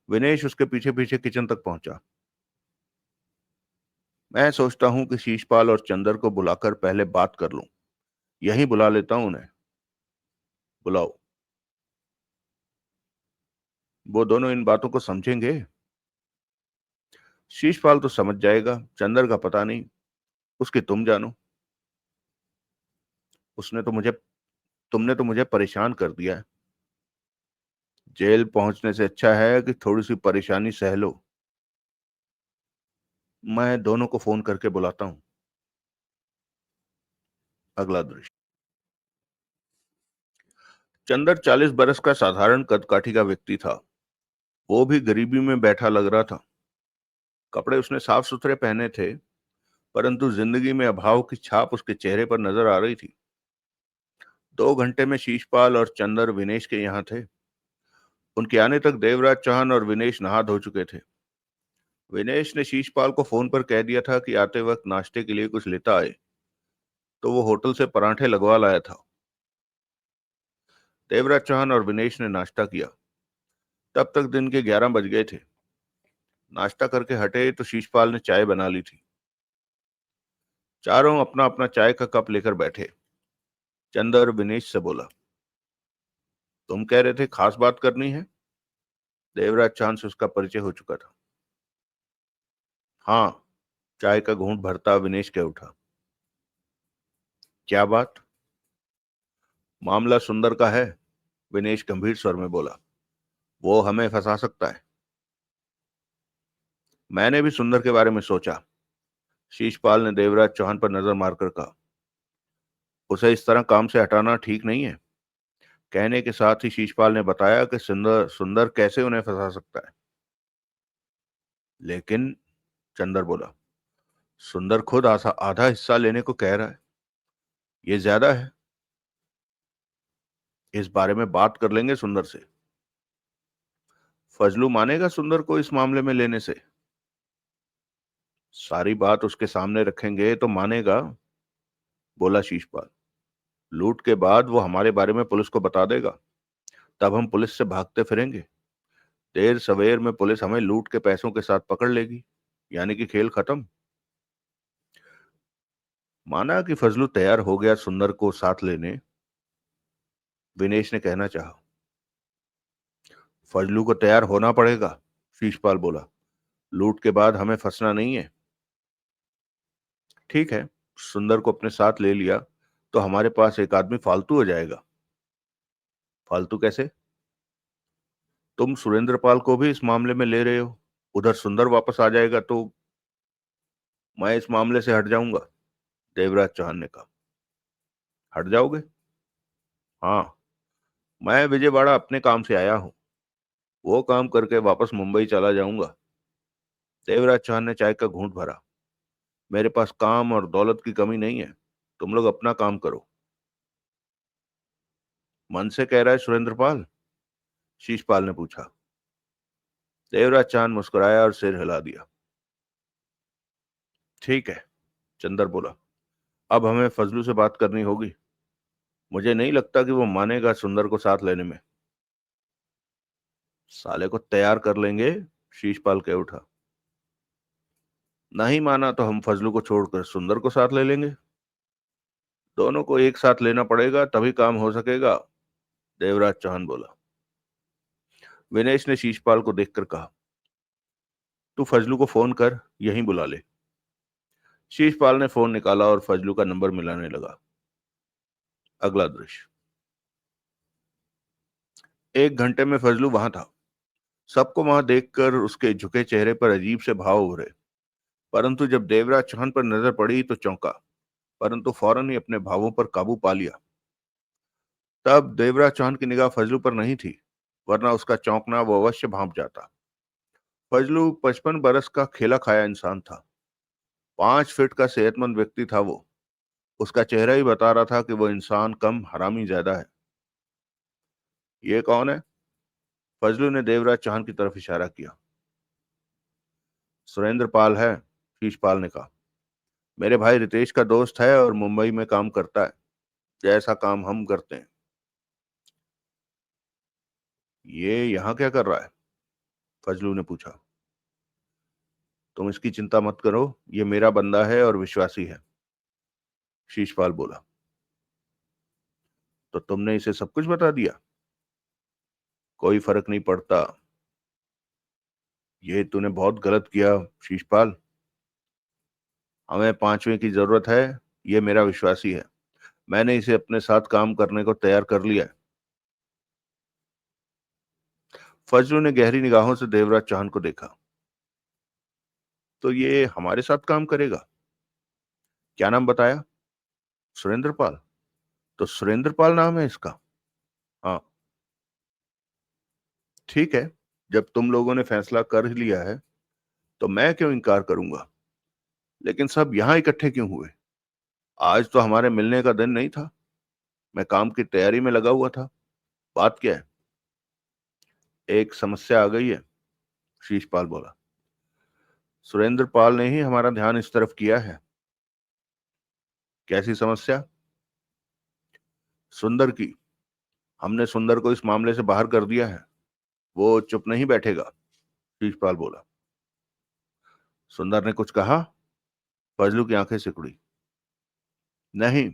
विनेश उसके पीछे पीछे किचन तक पहुंचा। मैं सोचता हूं कि शीशपाल और चंदर को बुलाकर पहले बात कर लूं। यहीं बुला लेता हूं उन्हें। बुलाओ। वो दोनों इन बातों को समझेंगे। शीशपाल तो समझ जाएगा, चंदर का पता नहीं, उसकी तुम जानो। उसने तो मुझे तुमने तो मुझे परेशान कर दिया है। जेल पहुंचने से अच्छा है कि थोड़ी सी परेशानी सह लो। मैं दोनों को फोन करके बुलाता हूं। अगला दृश्य। चंदर 40 बरस का साधारण कदकाठी का व्यक्ति था। वो भी गरीबी में बैठा लग रहा था। कपड़े उसने साफ सुथरे पहने थे, परंतु जिंदगी में अभाव की छाप उसके चेहरे पर नजर आ रही थी। 2 घंटे में शीशपाल और चंदर विनेश के यहाँ थे। उनके आने तक देवराज चौहान और विनेश नहा धो चुके थे। विनेश ने शीशपाल को फोन पर कह दिया था कि आते वक्त नाश्ते के लिए कुछ लेता आए, तो वो होटल से परांठे लगवा लाया था। देवराज चौहान और विनेश ने नाश्ता किया। तब तक दिन के 11 बज गए थे। नाश्ता करके हटे तो शीशपाल ने चाय बना ली थी। चारों अपना अपना चाय का कप लेकर बैठे। चंदर विनेश से बोला। तुम कह रहे थे खास बात करनी है। देवराज चांद से उसका परिचय हो चुका था। हाँ, चाय का घूंट भरता विनेश कह उठा। क्या बात? मामला सुंदर का है, विनेश गंभीर स्वर में बोला। वो हमें फंसा सकता है। मैंने भी सुंदर के बारे में सोचा। शीशपाल ने देवराज चौहान पर नजर मारकर कहा। उसे इस तरह काम से हटाना ठीक नहीं है। कहने के साथ ही शीशपाल ने बताया कि सुंदर सुंदर कैसे उन्हें फंसा सकता है। लेकिन चंदर बोला, सुंदर खुद आधा हिस्सा लेने को कह रहा है। ये ज्यादा है। इस बारे में बात कर लेंगे सुंदर से। फजलू मानेगा सुंदर को इस मामले में लेने से? सारी बात उसके सामने रखेंगे तो मानेगा, बोला शीशपाल। लूट के बाद वो हमारे बारे में पुलिस को बता देगा। तब हम पुलिस से भागते फिरेंगे। देर सवेर में पुलिस हमें लूट के पैसों के साथ पकड़ लेगी। यानी कि खेल खत्म। माना कि फजलू तैयार हो गया सुंदर को साथ लेने, विनेश ने कहना चाहा। फजलू को तैयार होना पड़ेगा, शीशपाल बोला। लूट के बाद हमें फंसना नहीं है। ठीक है, सुंदर को अपने साथ ले लिया तो हमारे पास एक आदमी फालतू हो जाएगा। फालतू कैसे? तुम सुरेंद्रपाल को भी इस मामले में ले रहे हो। उधर सुंदर वापस आ जाएगा तो मैं इस मामले से हट जाऊंगा, देवराज चौहान ने कहा। हट जाओगे? हाँ, मैं विजयवाड़ा अपने काम से आया हूँ। वो काम करके वापस मुंबई चला जाऊंगा। देवराज चौहान ने चाय का घूंट भरा। मेरे पास काम और दौलत की कमी नहीं है। तुम लोग अपना काम करो। मन से कह रहा है सुरेंद्रपाल? शीशपाल ने पूछा। देवराज चांद मुस्कुराया और सिर हिला दिया। ठीक है, चंदर बोला। अब हमें फजलू से बात करनी होगी। मुझे नहीं लगता कि वो मानेगा सुंदर को साथ लेने में। साले को तैयार कर लेंगे, शीशपाल कह उठा। नहीं माना तो हम फजलू को छोड़कर सुंदर को साथ ले लेंगे। दोनों को एक साथ लेना पड़ेगा तभी काम हो सकेगा, देवराज चौहान बोला। विनेश ने शीशपाल को देखकर कहा, तू फजलू को फोन कर, यहीं बुला ले। शीशपाल ने फोन निकाला और फजलू का नंबर मिलाने लगा। अगला दृश्य। 1 घंटे में फजलू वहां था। सबको वहां देखकर उसके झुके चेहरे पर अजीब से भाव उभरे। परंतु जब देवराज चौहान पर नजर पड़ी तो चौंका, परंतु फौरन ही अपने भावों पर काबू पा लिया। तब देवराज चौहान की निगाह फजलू पर नहीं थी, वरना उसका चौंकना वो अवश्य भांप जाता। फजलू 55 बरस का खेला खाया इंसान था। 5 फीट का सेहतमंद व्यक्ति था वो। उसका चेहरा ही बता रहा था कि वो इंसान कम हरामी ज्यादा है। ये कौन है? फजलू ने देवराज चौहान की तरफ इशारा किया। सुरेंद्र पाल है, शीशपाल ने कहा। मेरे भाई रितेश का दोस्त है और मुंबई में काम करता है, जैसा काम हम करते हैं। ये यहाँ क्या कर रहा है? फजलू ने पूछा। तुम इसकी चिंता मत करो, ये मेरा बंदा है और विश्वासी है, शीशपाल बोला। तो तुमने इसे सब कुछ बता दिया? कोई फर्क नहीं पड़ता। ये तूने बहुत गलत किया, शीशपाल। हमें 5वें की जरूरत है। ये मेरा विश्वासी है। मैंने इसे अपने साथ काम करने को तैयार कर लिया है। फजलू ने गहरी निगाहों से देवराज चौहान को देखा। तो ये हमारे साथ काम करेगा? क्या नाम बताया? सुरेंद्रपाल। तो सुरेंद्रपाल नाम है इसका? हाँ। ठीक है, जब तुम लोगों ने फैसला कर ही लिया है तो मैं क्यों इनकार करूंगा। लेकिन सब यहां इकट्ठे क्यों हुए? आज तो हमारे मिलने का दिन नहीं था। मैं काम की तैयारी में लगा हुआ था। बात क्या है? एक समस्या आ गई है, शीशपाल बोला। सुरेंद्र पाल ने ही हमारा ध्यान इस तरफ किया है। कैसी समस्या? सुंदर की। हमने सुंदर को इस मामले से बाहर कर दिया है। वो चुप नहीं बैठेगा, शीशपाल बोला। सुंदर ने कुछ कहा? फजलू की आंखें सिकुड़ी। नहीं,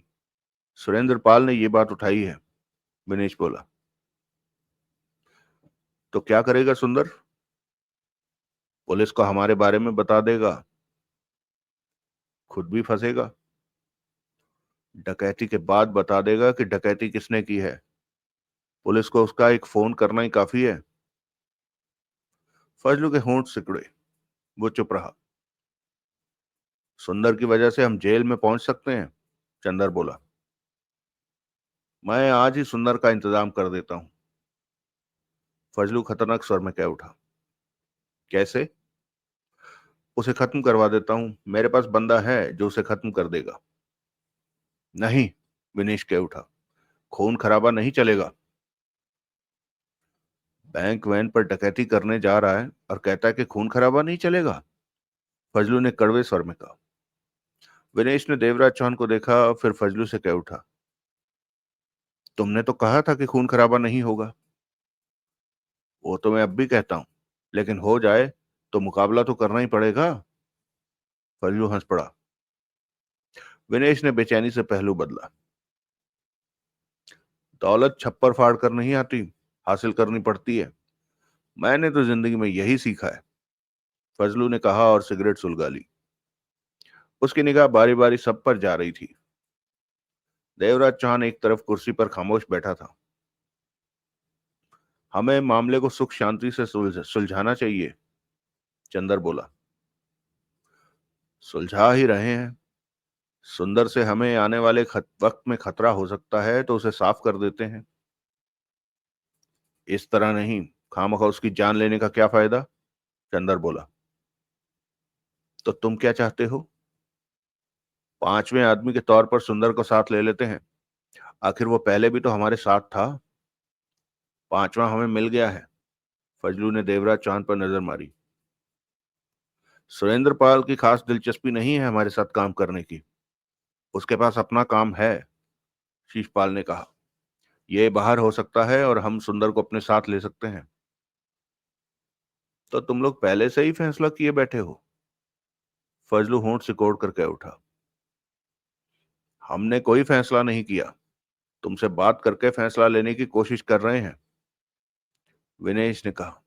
सुरेंद्र पाल ने ये बात उठाई है, विनेश बोला। तो क्या करेगा सुंदर? पुलिस को हमारे बारे में बता देगा। खुद भी फंसेगा। डकैती के बाद बता देगा कि डकैती किसने की है। पुलिस को उसका एक फोन करना ही काफी है। फजलू के होंठ सिकुड़े। वो चुप रहा। सुंदर की वजह से हम जेल में पहुंच सकते हैं, चंदर बोला। मैं आज ही सुंदर का इंतजाम कर देता हूं, फजलू खतरनाक स्वर में कह उठा। कैसे? उसे खत्म करवा देता हूं। मेरे पास बंदा है जो उसे खत्म कर देगा। नहीं, विनेश कह उठा, खून खराबा नहीं चलेगा। बैंक वैन पर डकैती करने जा रहा है और कहता है कि खून खराबा नहीं चलेगा। फजलू ने कड़वे स्वर में कहा। विनेश ने देवराज चौहान को देखा, फिर फजलू से कह उठा, तुमने तो कहा था कि खून खराबा नहीं होगा। वो तो मैं अब भी कहता हूं, लेकिन हो जाए तो मुकाबला तो करना ही पड़ेगा। फजलू हंस पड़ा। विनेश ने बेचैनी से पहलू बदला। दौलत छप्पर फाड़ कर नहीं आती, हासिल करनी पड़ती है। मैंने तो जिंदगी में यही सीखा है। फजलू ने कहा और सिगरेट सुलगा ली। उसकी निगाह बारी बारी सब पर जा रही थी। देवराज चौहान एक तरफ कुर्सी पर खामोश बैठा था। हमें मामले को सुख शांति से सुलझाना चाहिए, चंदर बोला। सुलझा ही रहे हैं। सुंदर से हमें आने वाले वक्त में खतरा हो सकता है तो उसे साफ कर देते हैं। इस तरह नहीं, खामखा उसकी जान लेने का क्या फायदा, चंदर बोला। तो तुम क्या चाहते हो? पांचवें आदमी के तौर पर सुंदर को साथ ले लेते हैं। आखिर वो पहले भी तो हमारे साथ था। पांचवा हमें मिल गया है। फजलू ने देवराज चौहान पर नजर मारी। सुरेंद्र पाल की खास दिलचस्पी नहीं है हमारे साथ काम करने की। उसके पास अपना काम है, शीशपाल ने कहा। ये बाहर हो सकता है और हम सुंदर को अपने साथ ले सकते हैं। तो तुम लोग पहले से ही फैसला किए बैठे हो? फजलू होंठ सिकोड़ कर कह उठा। हमने कोई फैसला नहीं किया, तुमसे बात करके फैसला लेने की कोशिश कर रहे हैं, विनेश ने कहा।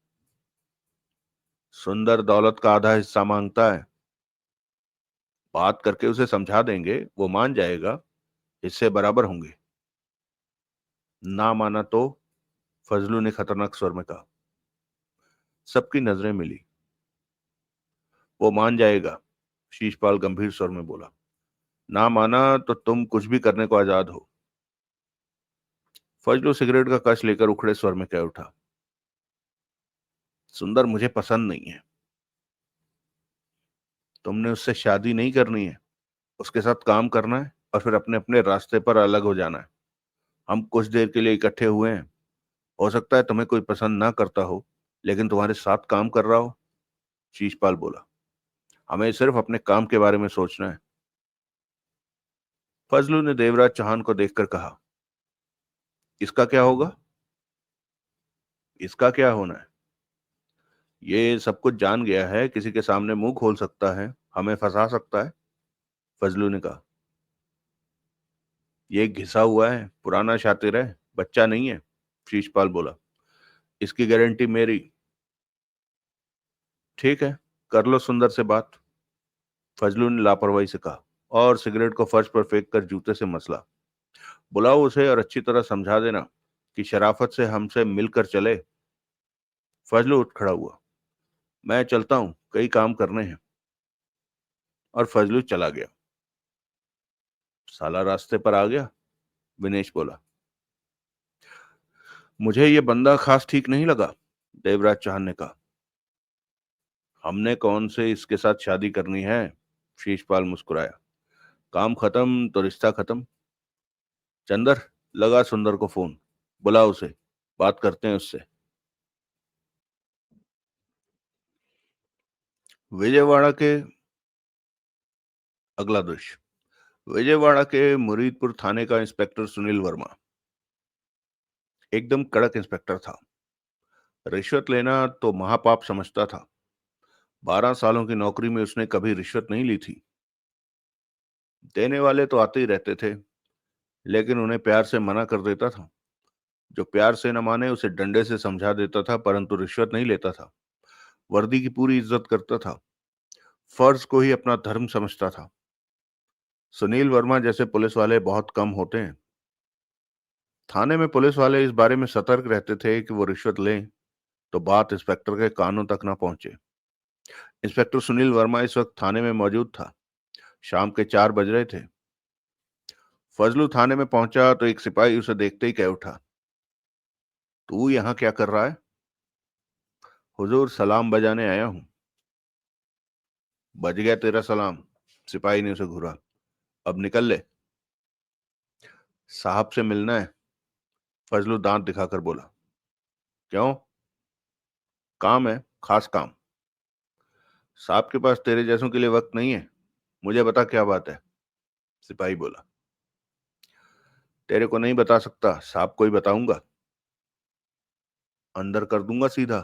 सुंदर दौलत का आधा हिस्सा मांगता है। बात करके उसे समझा देंगे, वो मान जाएगा। हिस्से बराबर होंगे। ना माना तो? फजलू ने खतरनाक स्वर में कहा। सबकी नजरें मिली। वो मान जाएगा, शीशपाल गंभीर स्वर में बोला। ना माना तो तुम कुछ भी करने को आजाद हो। फजलू सिगरेट का कश लेकर उखड़े स्वर में कह उठा। सुंदर मुझे पसंद नहीं है। तुमने उससे शादी नहीं करनी है, उसके साथ काम करना है और फिर अपने अपने रास्ते पर अलग हो जाना है। हम कुछ देर के लिए इकट्ठे हुए हैं। हो सकता है तुम्हें कोई पसंद ना करता हो, लेकिन तुम्हारे साथ काम कर रहा हो, शीशपाल बोला। हमें सिर्फ अपने काम के बारे में सोचना है। फजलू ने देवराज चौहान को देखकर कहा। इसका क्या होगा? इसका क्या होना है? ये सब कुछ जान गया है, किसी के सामने मुंह खोल सकता है, हमें फंसा सकता है, फजलू ने कहा। ये घिसा हुआ है, पुराना शातिर है, बच्चा नहीं है, शीशपाल बोला। इसकी गारंटी मेरी। ठीक है, कर लो सुंदर से बात, फजलू ने लापरवाही से कहा और सिगरेट को फर्श पर फेंक कर जूते से मसला। बुलाओ उसे और अच्छी तरह समझा देना कि शराफत से हमसे मिलकर चले। फजलू उठ खड़ा हुआ। मैं चलता हूं, कई काम करने हैं, और फजलू चला गया। साला रास्ते पर आ गया, विनेश बोला। मुझे ये बंदा खास ठीक नहीं लगा, देवराज चौहान ने कहा। हमने कौन से इसके साथ शादी करनी है, शीशपाल मुस्कुराया। काम खत्म तो रिश्ता खत्म। चंदर, लगा सुंदर को फोन, बुला उसे, बात करते हैं उससे। विजयवाड़ा के अगला दृश्य। विजयवाड़ा के मुरीदपुर थाने का इंस्पेक्टर सुनील वर्मा एकदम कड़क इंस्पेक्टर था। रिश्वत लेना तो महापाप समझता था। 12 सालों की नौकरी में उसने कभी रिश्वत नहीं ली थी। देने वाले तो आते ही रहते थे, लेकिन उन्हें प्यार से मना कर देता था। जो प्यार से न माने उसे डंडे से समझा देता था, परंतु रिश्वत नहीं लेता था। वर्दी की पूरी इज्जत करता था। फर्ज को ही अपना धर्म समझता था। सुनील वर्मा जैसे पुलिस वाले बहुत कम होते हैं। थाने में पुलिस वाले इस बारे में सतर्क रहते थे कि वो रिश्वत लें तो बात इंस्पेक्टर के कानों तक ना पहुंचे। इंस्पेक्टर सुनील वर्मा इस वक्त थाने में मौजूद था। शाम के 4 बज रहे थे। फजलू थाने में पहुंचा तो एक सिपाही उसे देखते ही कह उठा। तू यहाँ क्या कर रहा है? हुजूर, सलाम बजाने आया हूं। बज गया तेरा सलाम। सिपाही ने उसे घूरा। अब निकल ले। साहब से मिलना है, फजलू दांत दिखाकर बोला। क्यों? काम है, खास काम। साहब के पास तेरे जैसों के लिए वक्त नहीं है। मुझे बता क्या बात है। सिपाही बोला। तेरे को नहीं बता सकता, साहब को ही बताऊंगा। अंदर कर दूंगा सीधा।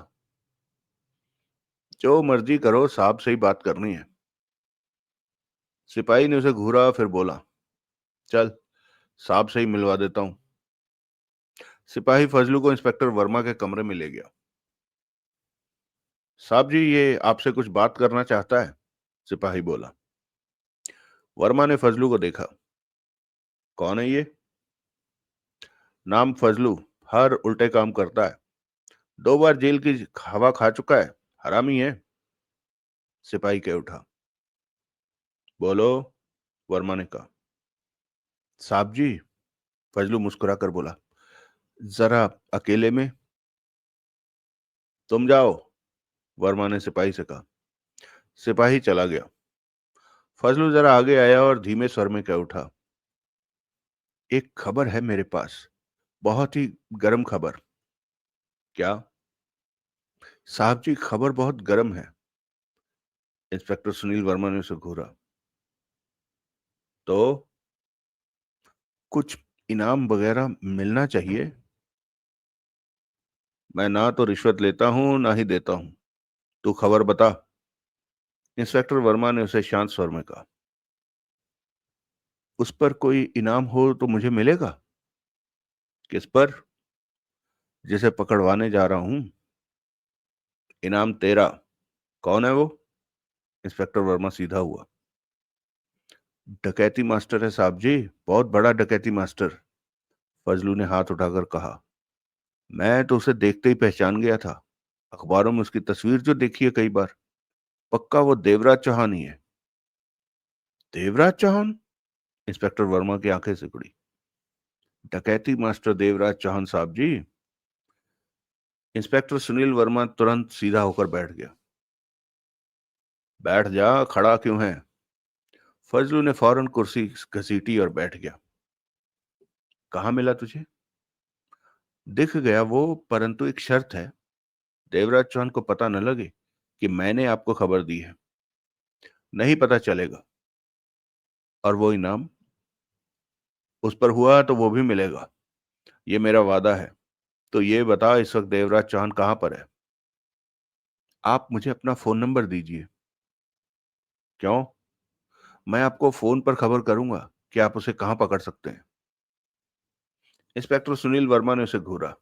जो मर्जी करो, साहब से ही बात करनी है। सिपाही ने उसे घूरा, फिर बोला, चल साहब से ही मिलवा देता हूं। सिपाही फजलू को इंस्पेक्टर वर्मा के कमरे में ले गया। साहब जी, ये आपसे कुछ बात करना चाहता है। सिपाही बोला। वर्मा ने फजलू को देखा। कौन है ये? नाम फजलू, हर उल्टे काम करता है, 2 बार जेल की हवा खा चुका है, हरामी है। सिपाही कह उठा। बोलो, वर्मा ने कहा। साहब जी, फजलू मुस्कुराकर बोला, जरा अकेले में। तुम जाओ, वर्मा ने सिपाही से कहा। सिपाही चला गया। फजलू जरा आगे आया और धीमे स्वर में कह उठा, एक खबर है मेरे पास, बहुत ही गर्म खबर। क्या? साहब जी, खबर बहुत गर्म है। इंस्पेक्टर सुनील वर्मा ने उसे घूरा। तो कुछ इनाम वगैरह मिलना चाहिए। मैं ना तो रिश्वत लेता हूं ना ही देता हूं। तू खबर बता। इंस्पेक्टर वर्मा ने उसे शांत स्वर में कहा। उस पर कोई इनाम हो तो मुझे मिलेगा। किस पर? जिसे पकड़वाने जा रहा हूं। इनाम तेरा। कौन है वो? इंस्पेक्टर वर्मा सीधा हुआ। डकैती मास्टर है साहब जी, बहुत बड़ा डकैती मास्टर। फजलू ने हाथ उठाकर कहा। मैं तो उसे देखते ही पहचान गया था, अखबारों में उसकी तस्वीर जो देखी है कई बार। पक्का वो देवराज चौहान ही है। देवराज चौहान? इंस्पेक्टर वर्मा की आंखें सिकुड़ी। डकैती मास्टर देवराज चौहान साहब जी। इंस्पेक्टर सुनील वर्मा तुरंत सीधा होकर बैठ गया। बैठ जा, खड़ा क्यों है? फजलू ने फौरन कुर्सी घसीटी और बैठ गया। कहाँ मिला तुझे? दिख गया वो, परंतु एक शर्त है। देवराज चौहान को पता न लगे कि मैंने आपको खबर दी है। नहीं पता चलेगा। और वो इनाम उस पर हुआ तो वो भी मिलेगा, ये मेरा वादा है। तो ये बता, इस वक्त देवराज चौहान कहाँ पर है? आप मुझे अपना फोन नंबर दीजिए। क्यों? मैं आपको फोन पर खबर करूंगा कि आप उसे कहां पकड़ सकते हैं। इंस्पेक्टर सुनील वर्मा ने उसे घूरा।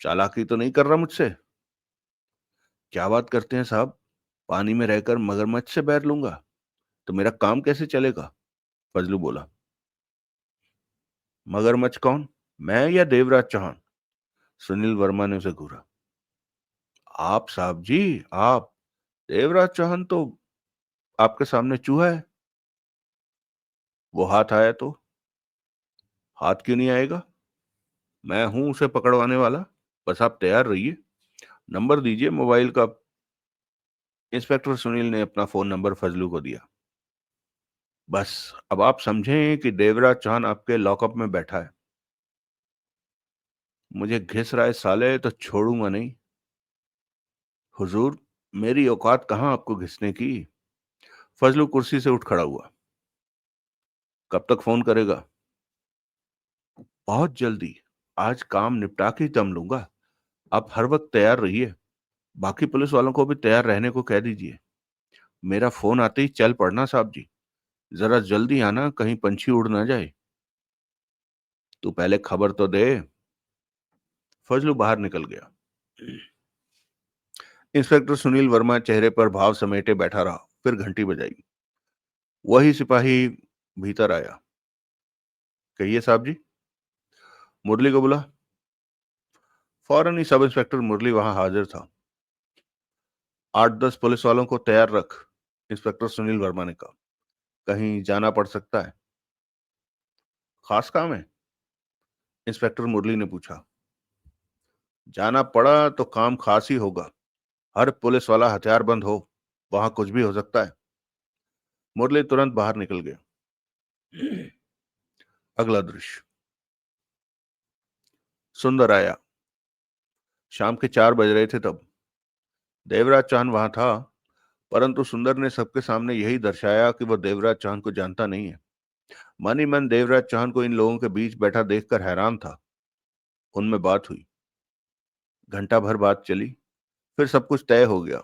चालाकी तो नहीं कर रहा मुझसे? क्या बात करते हैं साहब, पानी में रहकर मगरमच्छ से बैर लूंगा तो मेरा काम कैसे चलेगा? फजलू बोला। मगरमच्छ कौन, मैं या देवराज चौहान? सुनील वर्मा ने उसे घूरा। आप साहब जी, आप। देवराज चौहान तो आपके सामने चूहा है। वो हाथ आया तो? हाथ क्यों नहीं आएगा? मैं हूं उसे पकड़वाने वाला, बस आप तैयार रहिए। नंबर दीजिए मोबाइल का। इंस्पेक्टर सुनील ने अपना फोन नंबर फजलू को दिया। बस अब आप समझें कि देवराज चौहान आपके लॉकअप में बैठा है। मुझे घिस रहा है साले तो छोड़ूंगा नहीं। हुजूर, मेरी औकात कहाँ आपको घिसने की। फजलू कुर्सी से उठ खड़ा हुआ। कब तक फोन करेगा? बहुत जल्दी। आज काम निपटा के ही दम लूंगा। आप हर वक्त तैयार रहिए। बाकी पुलिस वालों को भी तैयार रहने को कह दीजिए। मेरा फोन आते ही चल पड़ना साहब जी। जरा जल्दी आना, कहीं पंछी उड़ ना जाए। तू पहले खबर तो दे। फजलू बाहर निकल गया। इंस्पेक्टर सुनील वर्मा चेहरे पर भाव समेटे बैठा रहा। फिर घंटी बजाई। वही सिपाही भीतर आया। कहिए साहब जी। मुरली को बुला। फौरन ही सब इंस्पेक्टर मुरली वहां हाजिर था। 8-10 पुलिस वालों को तैयार रख, इंस्पेक्टर सुनील वर्मा ने कहा। कहीं जाना पड़ सकता है। खास काम है? इंस्पेक्टर मुरली ने पूछा। जाना पड़ा तो काम खास ही होगा। हर पुलिस वाला हथियार बंद हो। वहां कुछ भी हो सकता है। मुरली तुरंत बाहर निकल गया। अगला दृश्य। सुंदर आया। शाम के 4 बज रहे थे तब। देवराज चांद वहां था, परंतु सुंदर ने सबके सामने यही दर्शाया कि वह देवराज चांद को जानता नहीं है। मन ही मन देवराज चांद को इन लोगों के बीच बैठा देखकर हैरान था। उनमें बात हुई। घंटा भर बात चली। फिर सब कुछ तय हो गया।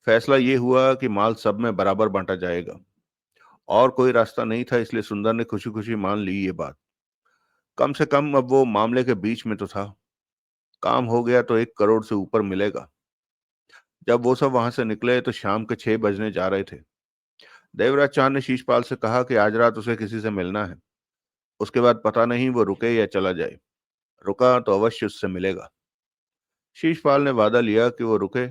फैसला ये हुआ कि माल सब में बराबर बांटा जाएगा। और कोई रास्ता नहीं था, इसलिए सुंदर ने खुशी खुशी मान ली ये बात। कम से कम अब वो मामले के बीच में तो था। काम हो गया तो 1 करोड़ से ऊपर मिलेगा। जब वो सब वहां से निकले तो शाम के 6 बजने जा रहे थे। देवराज चांद ने शीशपाल से कहा कि आज रात उसे किसी से मिलना है। उसके बाद पता नहीं वो रुके या चला जाए। रुका तो अवश्य उससे मिलेगा। शीशपाल ने वादा लिया कि वो रुके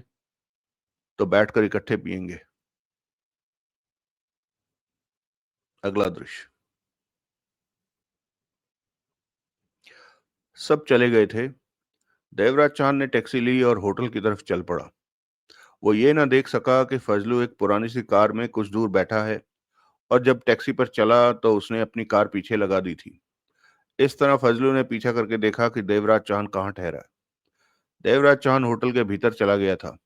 तो बैठकर इकट्ठे पिएंगे। अगला दृश्य। सब चले गए थे। देवराज चांद ने टैक्सी ली और होटल की तरफ चल पड़ा। वो ये ना देख सका कि फजलू एक पुरानी सी कार में कुछ दूर बैठा है, और जब टैक्सी पर चला तो उसने अपनी कार पीछे लगा दी थी। इस तरह फजलू ने पीछा करके देखा कि देवराज चांद कहाँ ठहरा है। देवराज चांद होटल के भीतर चला गया था।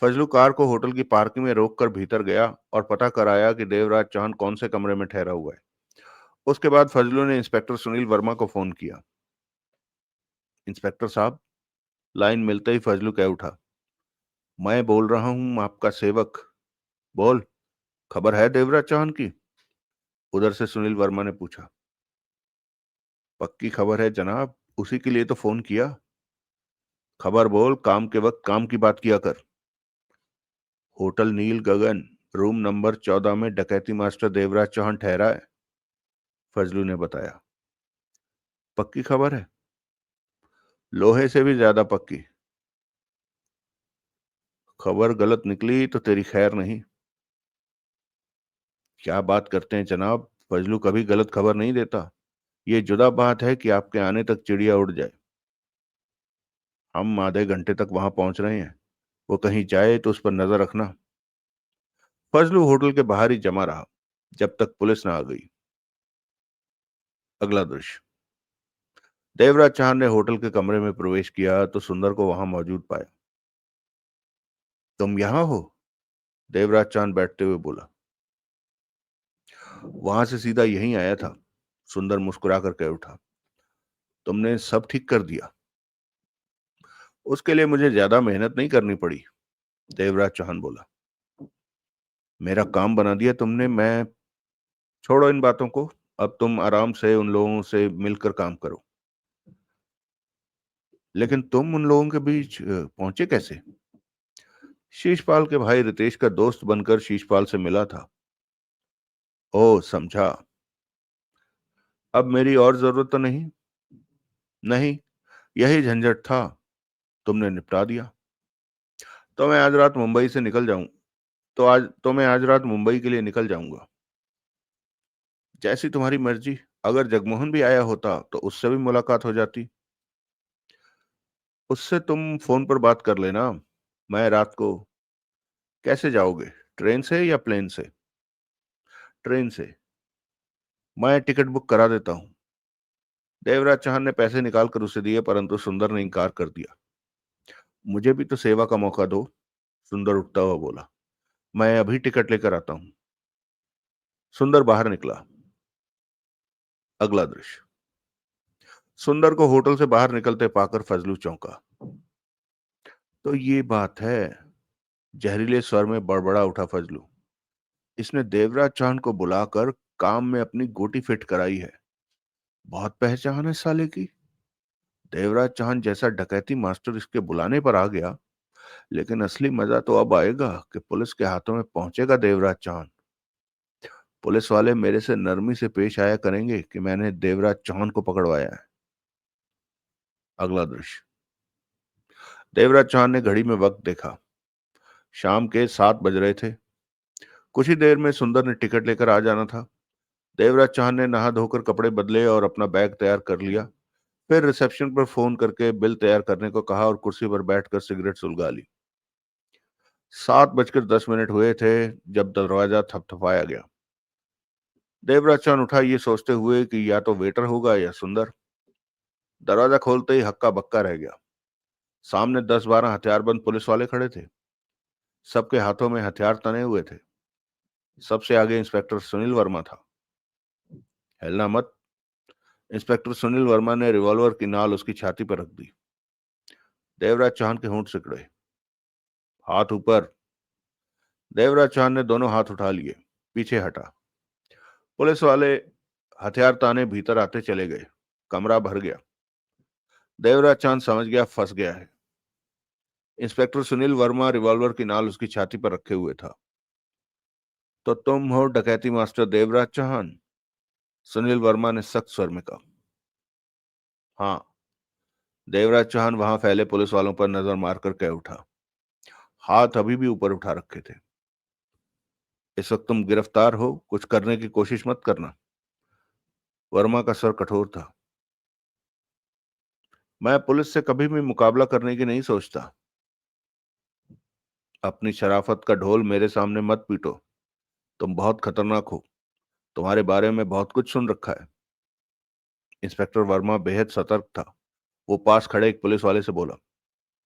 फजलू कार को होटल की पार्किंग में रोककर भीतर गया और पता कराया कि देवराज चांद कौन से कमरे में ठहरा हुआ है। उसके बाद फजलू ने इंस्पेक्टर सुनील वर्मा को फोन किया। इंस्पेक्टर साहब। लाइन मिलते ही फजलू कह उठा। मैं बोल रहा हूं, आपका सेवक। बोल। खबर है देवराज चांद की? उधर से सुनील वर्मा ने पूछा। पक्की खबर है जनाब, उसी के लिए तो फोन किया। खबर बोल, काम के वक्त काम की बात किया कर। होटल नील गगन, रूम नंबर 14 में डकैती मास्टर देवराज चौहान ठहरा है, फजलू ने बताया। पक्की खबर है? लोहे से भी ज्यादा पक्की। खबर गलत निकली तो तेरी खैर नहीं। क्या बात करते हैं जनाब, फजलू कभी गलत खबर नहीं देता। ये जुदा बात है कि आपके आने तक चिड़िया उड़ जाए। हम आधे घंटे तक वहां पहुंच रहे हैं। वो कहीं जाए तो उस पर नजर रखना। फजलू होटल के बाहर ही जमा रहा जब तक पुलिस ना आ गई। अगला दृश्य। देवराज चांद ने होटल के कमरे में प्रवेश किया तो सुंदर को वहां मौजूद पाया। तुम यहां हो? देवराज चांद बैठते हुए बोला। वहां से सीधा यहीं आया था, सुंदर मुस्कुराकर कह उठा। तुमने सब ठीक कर दिया? उसके लिए मुझे ज्यादा मेहनत नहीं करनी पड़ी, देवराज चौहान बोला। मेरा काम बना दिया तुमने। मैं छोड़ो इन बातों को। अब तुम आराम से उन लोगों से मिलकर काम करो। लेकिन तुम उन लोगों के बीच पहुंचे कैसे? शीशपाल के भाई रितेश का दोस्त बनकर शीशपाल से मिला था। ओ, समझा। अब मेरी और जरूरत तो नहीं? नहीं, यही झंझट था, तुमने निपटा दिया। तो मैं आज रात मुंबई से निकल जाऊं तो मैं आज रात मुंबई के लिए निकल जाऊंगा। जैसी तुम्हारी मर्जी। अगर जगमोहन भी आया होता तो उससे भी मुलाकात हो जाती। उससे तुम फोन पर बात कर लेना। मैं रात को। कैसे जाओगे? ट्रेन से या प्लेन से? ट्रेन से। मैं टिकट बुक करा देता हूँ। देवराज चौहान ने पैसे निकाल कर उसे दिए, परंतु सुंदर ने इनकार कर दिया। मुझे भी तो सेवा का मौका दो, सुंदर उठता हुआ बोला। मैं अभी टिकट लेकर आता हूँ। सुंदर बाहर निकला। अगला दृश्य। सुंदर को होटल से बाहर निकलते पाकर फजलू चौंका। तो ये बात है, जहरीले स्वर में बड़बड़ा उठा फजलू। इसने देवराज चांद को बुलाकर काम में अपनी गोटी फिट कराई है। बहुत पहचान है साले की। देवराज चांद जैसा डकैती मास्टर इसके बुलाने पर आ गया। लेकिन असली मजा तो अब आएगा कि पुलिस के हाथों में पहुंचेगा देवराज चांद। पुलिस वाले मेरे से नरमी से पेश आया करेंगे कि मैंने देवराज चांद को पकड़वाया है। अगला दृश्य। देवराज चांद ने घड़ी में वक्त देखा। शाम के 7 बज रहे थे। कुछ ही देर में सुंदर ने टिकट लेकर आ जाना था। देवराज चांद ने नहा धोकर कपड़े बदले और अपना बैग तैयार कर लिया। फिर रिसेप्शन पर फोन करके बिल तैयार करने को कहा और कुर्सी पर बैठकर सिगरेट सुलगा ली। 7:10 हुए थे जब दरवाजा थपथपाया गया। देवराज चौहान उठा ये सोचते हुए कि या तो वेटर होगा या सुंदर। दरवाजा खोलते ही हक्का बक्का रह गया। सामने 10-12 हथियारबंद पुलिस वाले खड़े थे। सबके हाथों में हथियार तने हुए थे। सबसे आगे इंस्पेक्टर सुनील वर्मा था। हिलना मत। इंस्पेक्टर सुनील वर्मा ने रिवॉल्वर की नाल उसकी छाती पर रख दी। देवराज चौहान के होंठ सिकुड़े। हाथ ऊपर। देवराज चौहान ने दोनों हाथ उठा लिए। पीछे हटा। पुलिस वाले हथियार ताने भीतर आते चले गए। कमरा भर गया। देवराज चौहान समझ गया फंस गया है। इंस्पेक्टर सुनील वर्मा रिवॉल्वर की नाल उसकी छाती पर रखे हुए था। तो तुम हो डकैती मास्टर देवराज चौहान? सुनील वर्मा ने सख्त स्वर में कहा। हाँ। देवराज चौहान वहां फैले पुलिस वालों पर नजर मारकर कह उठा। हाथ अभी भी ऊपर उठा रखे थे। इस वक्त तुम गिरफ्तार हो, कुछ करने की कोशिश मत करना। वर्मा का स्वर कठोर था। मैं पुलिस से कभी भी मुकाबला करने की नहीं सोचता। अपनी शराफत का ढोल मेरे सामने मत पीटो। तुम बहुत खतरनाक हो। तुम्हारे बारे में बहुत कुछ सुन रखा है। इंस्पेक्टर वर्मा बेहद सतर्क था। वो पास खड़े एक पुलिस वाले से बोला,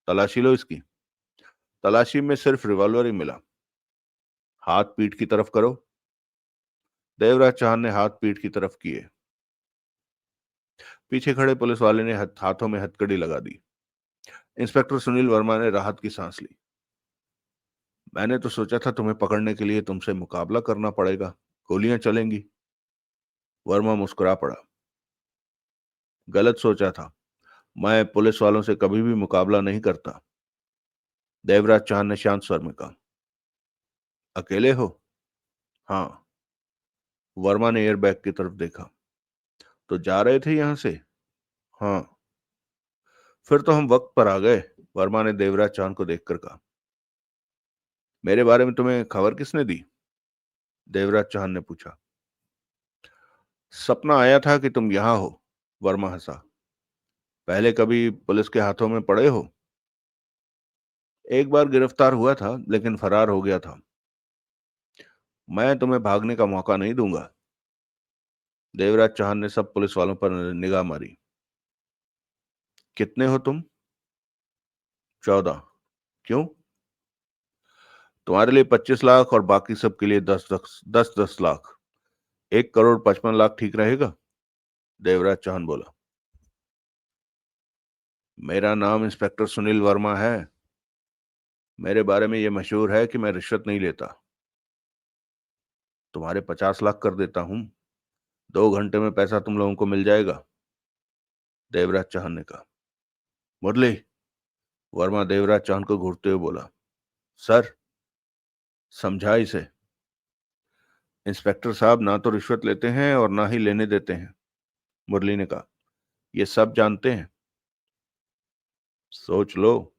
तलाशी लो इसकी। तलाशी में सिर्फ रिवॉल्वर ही मिला। हाथ पीठ की तरफ करो। देवराज चौहान ने हाथ पीठ की तरफ किए। पीछे खड़े पुलिस वाले ने हाथों में हथकड़ी लगा दी। इंस्पेक्टर सुनील वर्मा ने राहत की सांस ली। मैंने तो सोचा था तुम्हें पकड़ने के लिए तुमसे मुकाबला करना पड़ेगा, गोलियां चलेंगी। वर्मा मुस्कुरा पड़ा। गलत सोचा था। मैं पुलिस वालों से कभी भी मुकाबला नहीं करता। देवराज चौहान ने शांत स्वर में कहा। अकेले हो? हाँ। वर्मा ने एयरबैग की तरफ देखा। तो जा रहे थे यहां से? हाँ। फिर तो हम वक्त पर आ गए। वर्मा ने देवराज चौहान को देखकर कहा। मेरे बारे में तुम्हें खबर किसने दी? देवराज चौहान ने पूछा। सपना आया था कि तुम यहां हो। वर्मा हंसा। पहले कभी पुलिस के हाथों में पड़े हो? एक बार गिरफ्तार हुआ था लेकिन फरार हो गया था। मैं तुम्हें भागने का मौका नहीं दूंगा। देवराज चौहान ने सब पुलिस वालों पर निगाह मारी। कितने हो तुम? 14। क्यों? तुम्हारे लिए 25 लाख और बाकी सब के लिए 10-10 लाख। 1 करोड़ 55 लाख ठीक रहेगा? देवराज चौहान बोला। मेरा नाम इंस्पेक्टर सुनील वर्मा है। मेरे बारे में यह मशहूर है कि मैं रिश्वत नहीं लेता। तुम्हारे 50 लाख कर देता हूं। 2 घंटे में पैसा तुम लोगों को मिल जाएगा। देवराज चौहान ने कहा। मुरली। वर्मा देवराज चौहान को घूरते हुए बोला। सर, समझा इसे। इंस्पेक्टर साहब ना तो रिश्वत लेते हैं और ना ही लेने देते हैं। मुरली ने कहा। ये सब जानते हैं। सोच लो।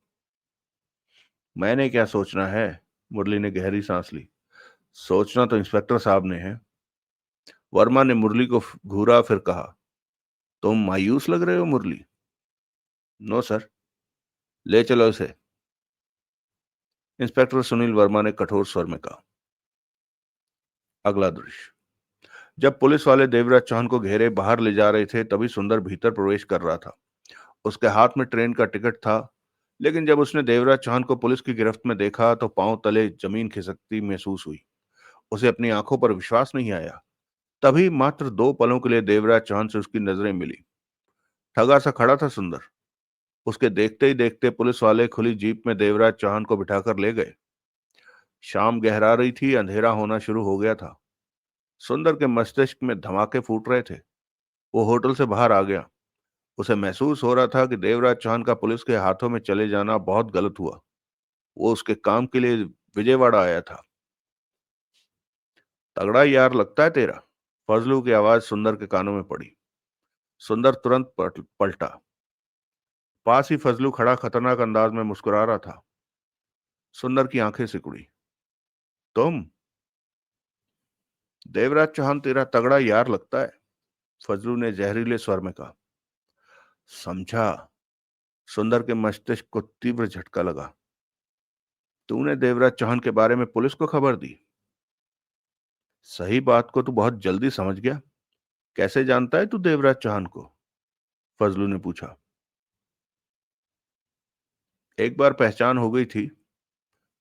मैंने क्या सोचना है? मुरली ने गहरी सांस ली। सोचना तो इंस्पेक्टर साहब ने है। वर्मा ने मुरली को घूरा, फिर कहा। तुम मायूस लग रहे हो मुरली। No sir. ले चलो इसे। इंस्पेक्टर सुनील वर्मा ने कठोर स्वर में कहा। अगला दृश्य। जब पुलिस वाले देवराज चौहान को घेरे बाहर ले जा रहे थे तभी सुंदर भीतर प्रवेश कर रहा था। उसके हाथ में ट्रेन का टिकट था। लेकिन जब उसने देवराज चौहान को पुलिस की गिरफ्त में देखा तो पांव तले जमीन खिसकती महसूस हुई। उसे अपनी आंखों पर विश्वास नहीं आया। तभी मात्र 2 पलों के लिए देवराज चौहान से उसकी नजरें मिली। ठगा सा खड़ा था सुंदर। उसके देखते ही देखते पुलिस वाले खुली जीप में देवराज चौहान को बिठाकर ले गए। शाम गहरा रही थी, अंधेरा होना शुरू हो गया था। सुंदर के मस्तिष्क में धमाके फूट रहे थे। वो होटल से बाहर आ गया। उसे महसूस हो रहा था कि देवराज चौहान का पुलिस के हाथों में चले जाना बहुत गलत हुआ। वो उसके काम के लिए विजयवाड़ा आया था। तगड़ा यार लगता है तेरा। फजलू की आवाज सुंदर के कानों में पड़ी। सुंदर तुरंत पलटा। पास ही फजलू खड़ा खतरनाक अंदाज में मुस्कुरा रहा था। सुंदर की आंखें सिकुड़ी। तुम? देवराज चौहान तेरा तगड़ा यार लगता है, फजलू ने जहरीले स्वर में कहा। समझा। सुंदर के मस्तिष्क को तीव्र झटका लगा। तूने देवराज चौहान के बारे में पुलिस को खबर दी? सही बात को तू बहुत जल्दी समझ गया। कैसे जानता है तू देवराज चौहान को? फजलू ने पूछा। एक बार पहचान हो गई थी,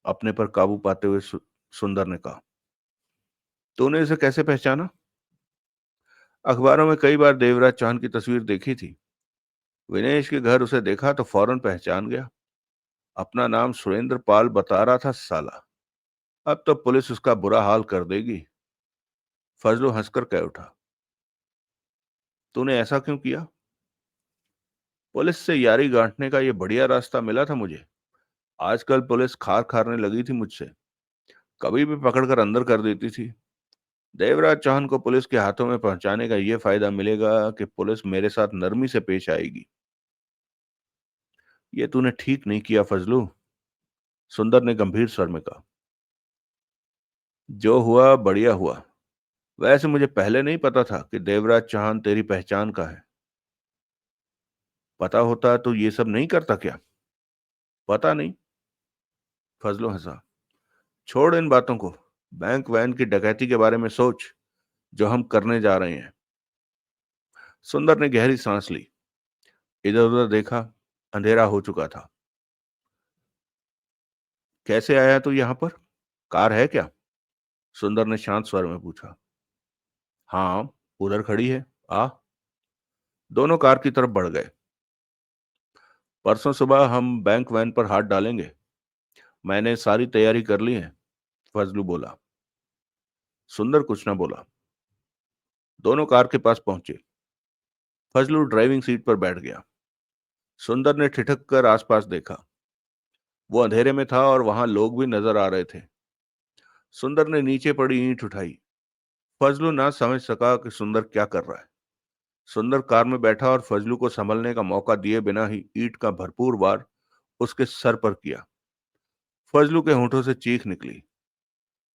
अपने पर काबू पाते हुए सुंदर ने कहा। तूने इसे कैसे पहचाना? अखबारों में कई बार देवराज चौहान की तस्वीर देखी थी। विनेश के घर उसे देखा तो फौरन पहचान गया। अपना नाम सुरेंद्र पाल बता रहा था साला। अब तो पुलिस उसका बुरा हाल कर देगी। फजलू हंसकर कह उठा। तूने ऐसा क्यों किया? पुलिस से यारी गांठने का ये बढ़िया रास्ता मिला था मुझे। आजकल पुलिस खार खारने लगी थी मुझसे। कभी भी पकड़कर अंदर कर देती थी। देवराज चौहान को पुलिस के हाथों में पहुंचाने का यह फायदा मिलेगा कि पुलिस मेरे साथ नरमी से पेश आएगी। ये तूने ठीक नहीं किया फजलू, सुंदर ने गंभीर स्वर में कहा। जो हुआ बढ़िया हुआ। वैसे मुझे पहले नहीं पता था कि देवराज चौहान तेरी पहचान का है। पता होता तो ये सब नहीं करता क्या? पता नहीं। फजलू हंसा। छोड़ इन बातों को। बैंक वैन की डकैती के बारे में सोच, जो हम करने जा रहे हैं। सुंदर ने गहरी सांस ली। इधर उधर देखा। अंधेरा हो चुका था। कैसे आया तू यहां पर? कार है क्या? सुंदर ने शांत स्वर में पूछा। हाँ, उधर खड़ी है। आ। दोनों कार की तरफ बढ़ गए। परसों सुबह हम बैंक वैन पर हाथ डालेंगे। मैंने सारी तैयारी कर ली है। फजलू बोला। सुंदर कुछ ना बोला। दोनों कार के पास पहुंचे। फजलू ड्राइविंग सीट पर बैठ गया। सुंदर ने ठिठक कर आसपास देखा। वो अंधेरे में था और वहां लोग भी नजर आ रहे थे। सुंदर ने नीचे पड़ी ईंट उठाई। फजलू ना समझ सका कि सुंदर क्या कर रहा है। सुंदर कार में बैठा और फजलू को संभलने का मौका दिए बिना ही ईंट का भरपूर वार उसके सर पर किया। फजलू के होंठों से चीख निकली।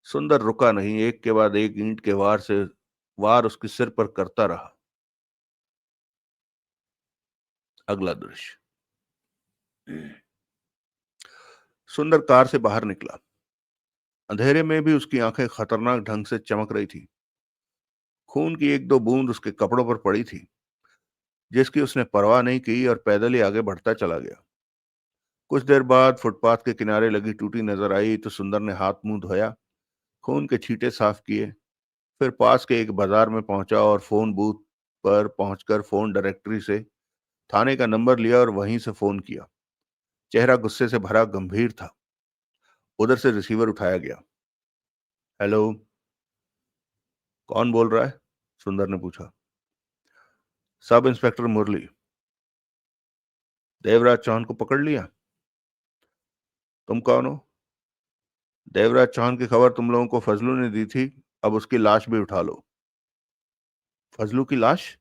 सुंदर रुका नहीं, एक के बाद एक ईंट के वार उसके सिर पर करता रहा। अगला दृश्य। सुंदर कार से बाहर निकला। अंधेरे में भी उसकी आंखें खतरनाक ढंग से चमक रही थी। खून की एक दो बूंद उसके कपड़ों पर पड़ी थी, जिसकी उसने परवाह नहीं की और पैदल ही आगे बढ़ता चला गया। कुछ देर बाद फुटपाथ के किनारे लगी टूटी नजर आई तो सुंदर ने हाथ मुंह धोया, खून के छींटे साफ किए। फिर पास के एक बाजार में पहुंचा और फोन बूथ पर पहुंचकर फोन डायरेक्टरी से थाने का नंबर लिया और वहीं से फोन किया। चेहरा गुस्से से भरा गंभीर था। उधर से रिसीवर उठाया गया। हेलो। कौन बोल रहा है? सुंदर ने पूछा। सब इंस्पेक्टर मुरली। देवराज चौहान को पकड़ लिया? तुम कौन हो? देवराज चौहान की खबर तुम लोगों को फजलू ने दी थी, अब उसकी लाश भी उठा लो। फजलू की लाश?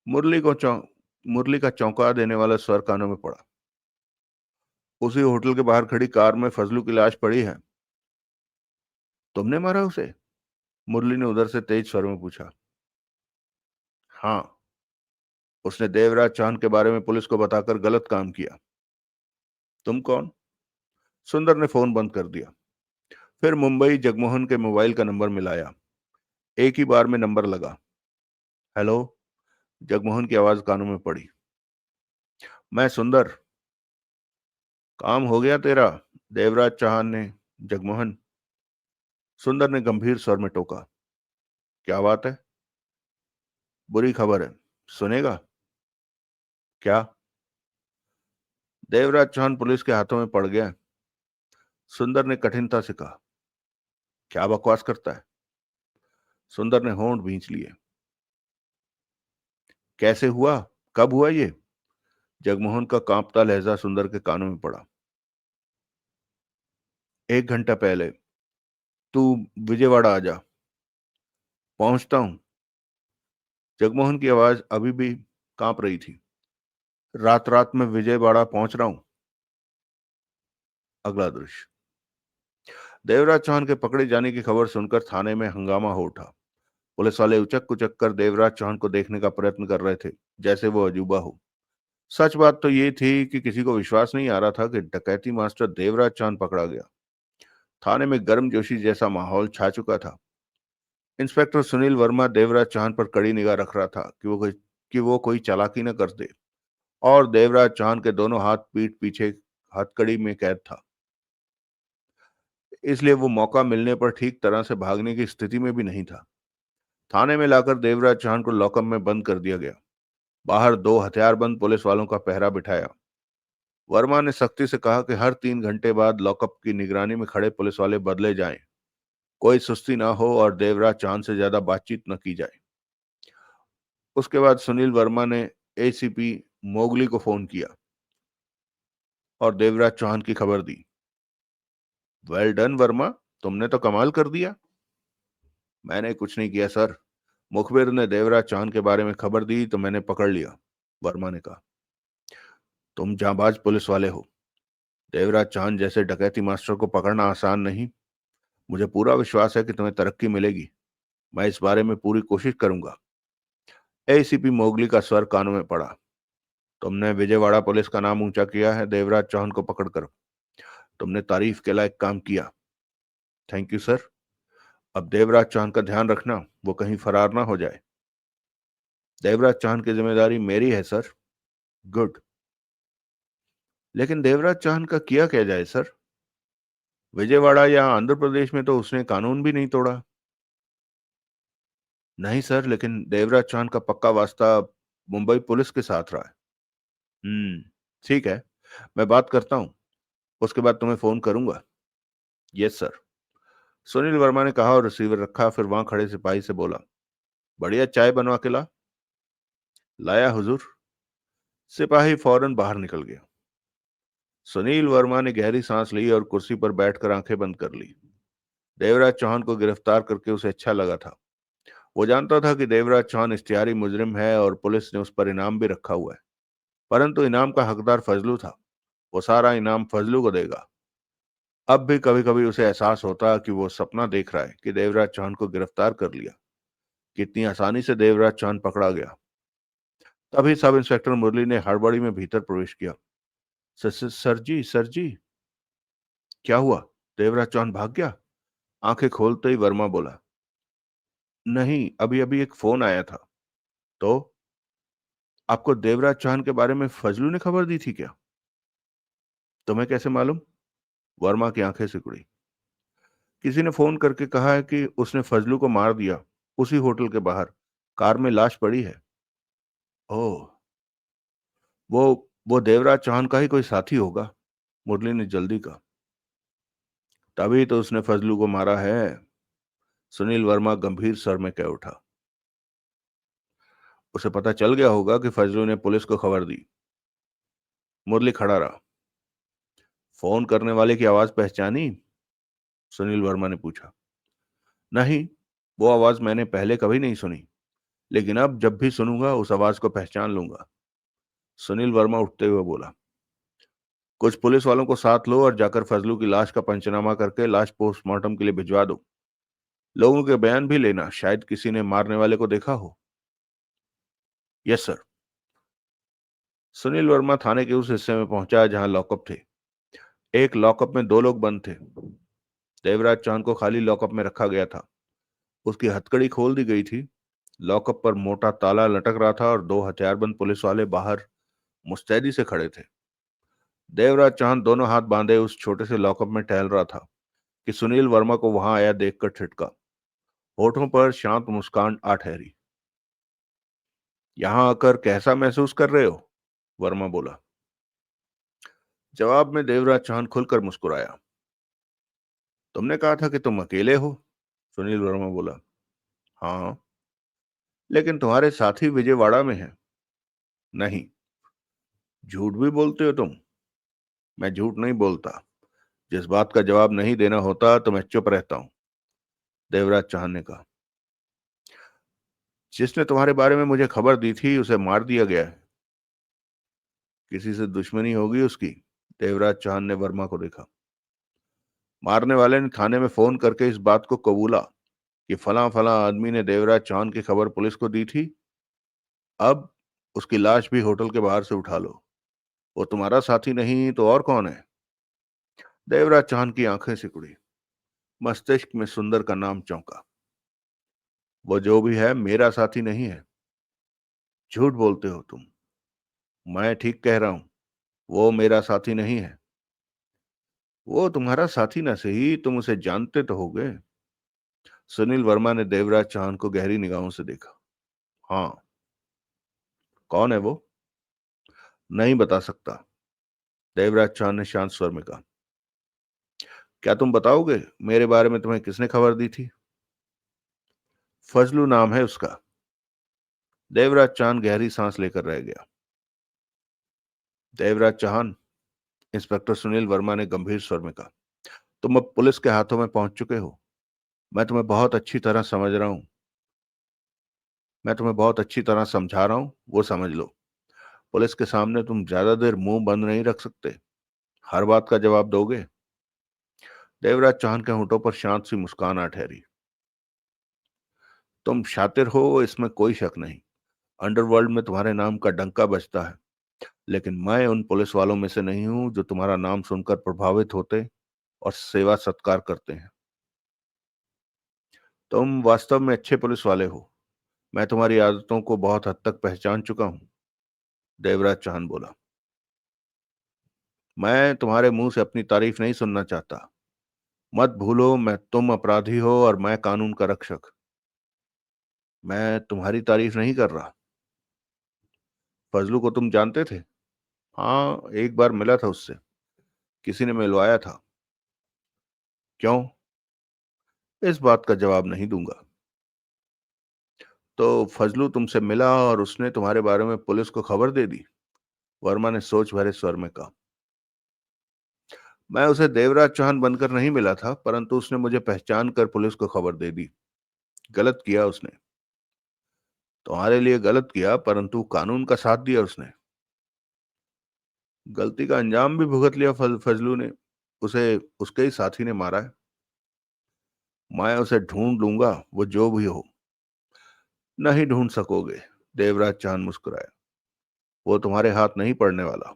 मुरली को चौ मुरली का चौंका देने वाला स्वर कानों में पड़ा। उसी होटल के बाहर खड़ी कार में फजलू की लाश पड़ी है। तुमने मारा उसे? मुरली ने उधर से तेज स्वर में पूछा। हाँ। उसने देवराज चौहान के बारे में पुलिस को बताकर गलत काम किया। तुम कौन? सुंदर ने फोन बंद कर दिया। फिर मुंबई जगमोहन के मोबाइल का नंबर मिलाया। एक ही बार में नंबर लगा। हेलो। जगमोहन की आवाज कानों में पड़ी। मैं सुंदर। काम हो गया तेरा? देवराज चौहान ने। जगमोहन। सुंदर ने गंभीर स्वर में टोका। क्या बात है? बुरी खबर है। सुनेगा? क्या? देवराज चौहान पुलिस के हाथों में पड़ गया। सुंदर ने कठिनता से कहा। क्या बकवास करता है? सुंदर ने होंठ भींच लिए। कैसे हुआ? कब हुआ ये? जगमोहन का कांपता लहजा सुंदर के कानों में पड़ा। 1 घंटा पहले। तू विजयवाड़ा आ जा। पहुंचता हूं। जगमोहन की आवाज अभी भी कांप रही थी। रात रात में विजयवाड़ा पहुंच रहा हूं। अगला दृश्य। देवराज चौहान के पकड़े जाने की खबर सुनकर थाने में हंगामा हो उठा। पुलिस वाले उचक कुचक कर देवराज चौहान को देखने का प्रयत्न कर रहे थे, जैसे वो अजूबा हो। सच बात तो ये थी कि किसी को विश्वास नहीं आ रहा था कि डकैती मास्टर देवराज चौहान पकड़ा गया। थाने में गर्मजोशी जैसा माहौल छा चुका था। इंस्पेक्टर सुनील वर्मा देवराज चौहान पर कड़ी निगाह रख रहा था कि वो कोई चालाकी न कर दे, और देवराज चौहान के दोनों हाथ पीठ पीछे हथकड़ी में कैद था। इसलिए वो मौका मिलने पर ठीक तरह से भागने की स्थिति में भी नहीं था। थाने में लाकर देवराज चौहान को लॉकअप में बंद कर दिया गया। बाहर दो हथियारबंद पुलिस वालों का पहरा बिठाया। वर्मा ने सख्ती से कहा कि हर 3 घंटे बाद लॉकअप की निगरानी में खड़े पुलिस वाले बदले जाएं। कोई सुस्ती ना हो और देवराज चौहान से ज्यादा बातचीत न की जाए। उसके बाद सुनील वर्मा ने एसीपी मोगली को फोन किया और देवराज चौहान की खबर दी। वेल डन वर्मा, तुमने तो कमाल कर दिया। मैंने कुछ नहीं किया सर, मुखबिर ने देवराज चौहान के बारे में खबर दी तो मैंने पकड़ लिया, वर्मा ने कहा। तुम जांबाज पुलिस वाले हो। देवराज चौहान जैसे डकैती मास्टर को पकड़ना आसान नहीं। मुझे पूरा विश्वास है कि तुम्हें तरक्की मिलेगी। मैं इस बारे में पूरी कोशिश करूंगा। एसीपी मोगली का स्वर कानों में पड़ा। तुमने विजयवाड़ा पुलिस का नाम ऊंचा किया है देवराज चौहान को पकड़कर। तुमने तारीफ के लायक काम किया। Thank you sir. अब देवराज चौहान का ध्यान रखना, वो कहीं फरार ना हो जाए। देवराज चौहान की जिम्मेदारी मेरी है सर। गुड। लेकिन देवराज चौहान का किया क्या जाए सर? विजयवाड़ा या आंध्र प्रदेश में तो उसने कानून भी नहीं तोड़ा। नहीं सर, लेकिन देवराज चौहान का पक्का वास्ता मुंबई पुलिस के साथ रहा है। ठीक है, मैं बात करता हूँ। उसके बाद तुम्हें फोन करूंगा। यस सर, सुनील वर्मा ने कहा और रिसीवर रखा। फिर वहां खड़े सिपाही से बोला, बढ़िया चाय बनवा के ला। लाया हुजूर। सिपाही फौरन बाहर निकल गया। सुनील वर्मा ने गहरी सांस ली और कुर्सी पर बैठकर आंखें बंद कर ली। देवराज चौहान को गिरफ्तार करके उसे अच्छा लगा था। वो जानता था कि देवराज चौहान इश्तिहारी मुजरिम है और पुलिस ने उस पर इनाम भी रखा हुआ है। परंतु इनाम का हकदार फजलू था। वो सारा इनाम फजलू को देगा। अब भी कभी कभी उसे एहसास होता कि वो सपना देख रहा है कि देवराज चौहान को गिरफ्तार कर लिया। कितनी आसानी से देवराज चौहान पकड़ा गया। तभी सब इंस्पेक्टर मुरली ने हड़बड़ी में भीतर प्रवेश किया। सर जी, क्या हुआ? देवराज चौहान भाग गया? आंखें खोलते ही वर्मा बोला, नहीं, अभी अभी एक फोन आया था। तो आपको देवराज चौहान के बारे में फजलू ने खबर दी थी क्या? तुम्हें कैसे मालूम? वर्मा की आंखें सिकुड़ी। किसी ने फोन करके कहा है कि उसने फजलू को मार दिया। उसी होटल के बाहर कार में लाश पड़ी है। ओह, वो वो देवराज चौहान का ही कोई साथी होगा, मुरली ने जल्दी कहा। तभी तो उसने फजलू को मारा है। सुनील वर्मा गंभीर स्वर में कह उठा। उसे पता चल गया होगा कि फजलू ने पुलिस को खबर दी। मुरली खड़ा रहा। फोन करने वाले की आवाज पहचानी? सुनील वर्मा ने पूछा। नहीं, वो आवाज मैंने पहले कभी नहीं सुनी, लेकिन अब जब भी सुनूंगा उस आवाज को पहचान लूंगा। सुनील वर्मा उठते हुए बोला, कुछ पुलिस वालों को साथ लो और जाकर फजलू की लाश का पंचनामा करके लाश पोस्टमार्टम के लिए भिजवा दो। लोगों के बयान भी लेना, शायद किसी ने मारने वाले को देखा हो। Yes sir. सुनील वर्मा थाने के उस हिस्से में पहुंचा जहां लॉकअप थे। एक लॉकअप में दो लोग बंद थे। देवराज चौहान को खाली लॉकअप में रखा गया था। उसकी हथकड़ी खोल दी गई थी। लॉकअप पर मोटा ताला लटक रहा था और दो हथियारबंद पुलिस वाले बाहर मुस्तैदी से खड़े थे। देवराज चौहान दोनों हाथ बांधे उस छोटे से लॉकअप में टहल रहा था कि सुनील वर्मा को वहां आया देखकर ठिठका। होठों पर शांत मुस्कान आ ठहरी। यहां आकर कैसा महसूस कर रहे हो? वर्मा बोला। जवाब में देवराज चौहान खुलकर मुस्कुराया। तुमने कहा था कि तुम अकेले हो। सुनील वर्मा बोला। हाँ, लेकिन तुम्हारे साथी विजयवाड़ा में हैं। नहीं। झूठ भी बोलते हो तुम। मैं झूठ नहीं बोलता। जिस बात का जवाब नहीं देना होता तो मैं चुप रहता हूं, देवराज चौहान ने कहा। जिसने तुम्हारे बारे में मुझे खबर दी थी उसे मार दिया गया है। किसी से दुश्मनी होगी उसकी? देवराज चौहान ने वर्मा को देखा। मारने वाले ने थाने में फोन करके इस बात को कबूला कि फला फला आदमी ने देवराज चौहान की खबर पुलिस को दी थी। अब उसकी लाश भी होटल के बाहर से उठा लो। वो तुम्हारा साथी नहीं तो और कौन है? देवराज चौहान की आंखें सिकुड़ी। मस्तिष्क में सुंदर का नाम चौंका। वो जो भी है मेरा साथी नहीं है। झूठ बोलते हो तुम। मैं ठीक कह रहा हूं। वो मेरा साथी नहीं है। वो तुम्हारा साथी न सही, तुम उसे जानते तो होगे। सुनील वर्मा ने देवराज चौहान को गहरी निगाहों से देखा। हाँ। कौन है वो? नहीं बता सकता, देवराज चौहान ने शांत स्वर में कहा। क्या तुम बताओगे मेरे बारे में तुम्हें किसने खबर दी थी? फजलू नाम है उसका। देवराज चौहान गहरी सांस लेकर रह गया। देवराज चौहान, इंस्पेक्टर सुनील वर्मा ने गंभीर स्वर में कहा, तुम अब पुलिस के हाथों में पहुंच चुके हो। मैं तुम्हें बहुत अच्छी तरह समझ रहा हूं। मैं तुम्हें बहुत अच्छी तरह समझा रहा हूं, वो समझ लो। पुलिस के सामने तुम ज्यादा देर मुंह बंद नहीं रख सकते। हर बात का जवाब दोगे? देवराज चौहान के होंठों पर शांत सी मुस्कान आ ठहरी। तुम शातिर हो, इसमें कोई शक नहीं। अंडरवर्ल्ड में तुम्हारे नाम का डंका बजता है। लेकिन मैं उन पुलिस वालों में से नहीं हूं जो तुम्हारा नाम सुनकर प्रभावित होते और सेवा सत्कार करते हैं। तुम वास्तव में अच्छे पुलिस वाले हो। मैं तुम्हारी आदतों को बहुत हद तक पहचान चुका हूं। देवराज चौहान बोला। मैं तुम्हारे मुंह से अपनी तारीफ नहीं सुनना चाहता। मत भूलो, मैं तुम अपराधी हो और मैं कानून का रक्षक। मैं तुम्हारी तारीफ नहीं कर रहा। फजलू को तुम जानते थे? हाँ, एक बार मिला था उससे। किसी ने मिलवाया था। क्यों? इस बात का जवाब नहीं दूंगा। तो फजलू तुमसे मिला और उसने तुम्हारे बारे में पुलिस को खबर दे दी? वर्मा ने सोच भरे स्वर में कहा। मैं उसे देवराज चौहान बनकर नहीं मिला था, परंतु उसने मुझे पहचान कर पुलिस को खबर दे दी। गलत किया उसने। तुम्हारे लिए गलत किया, परंतु कानून का साथ दिया उसने। गलती का अंजाम भी भुगत लिया फजलू ने। उसे उसके ही साथी ने मारा है। मैं उसे ढूंढ लूंगा, वो जो भी हो। नहीं ढूंढ सकोगे। देवराज चौहान मुस्कुराया। वो तुम्हारे हाथ नहीं पड़ने वाला।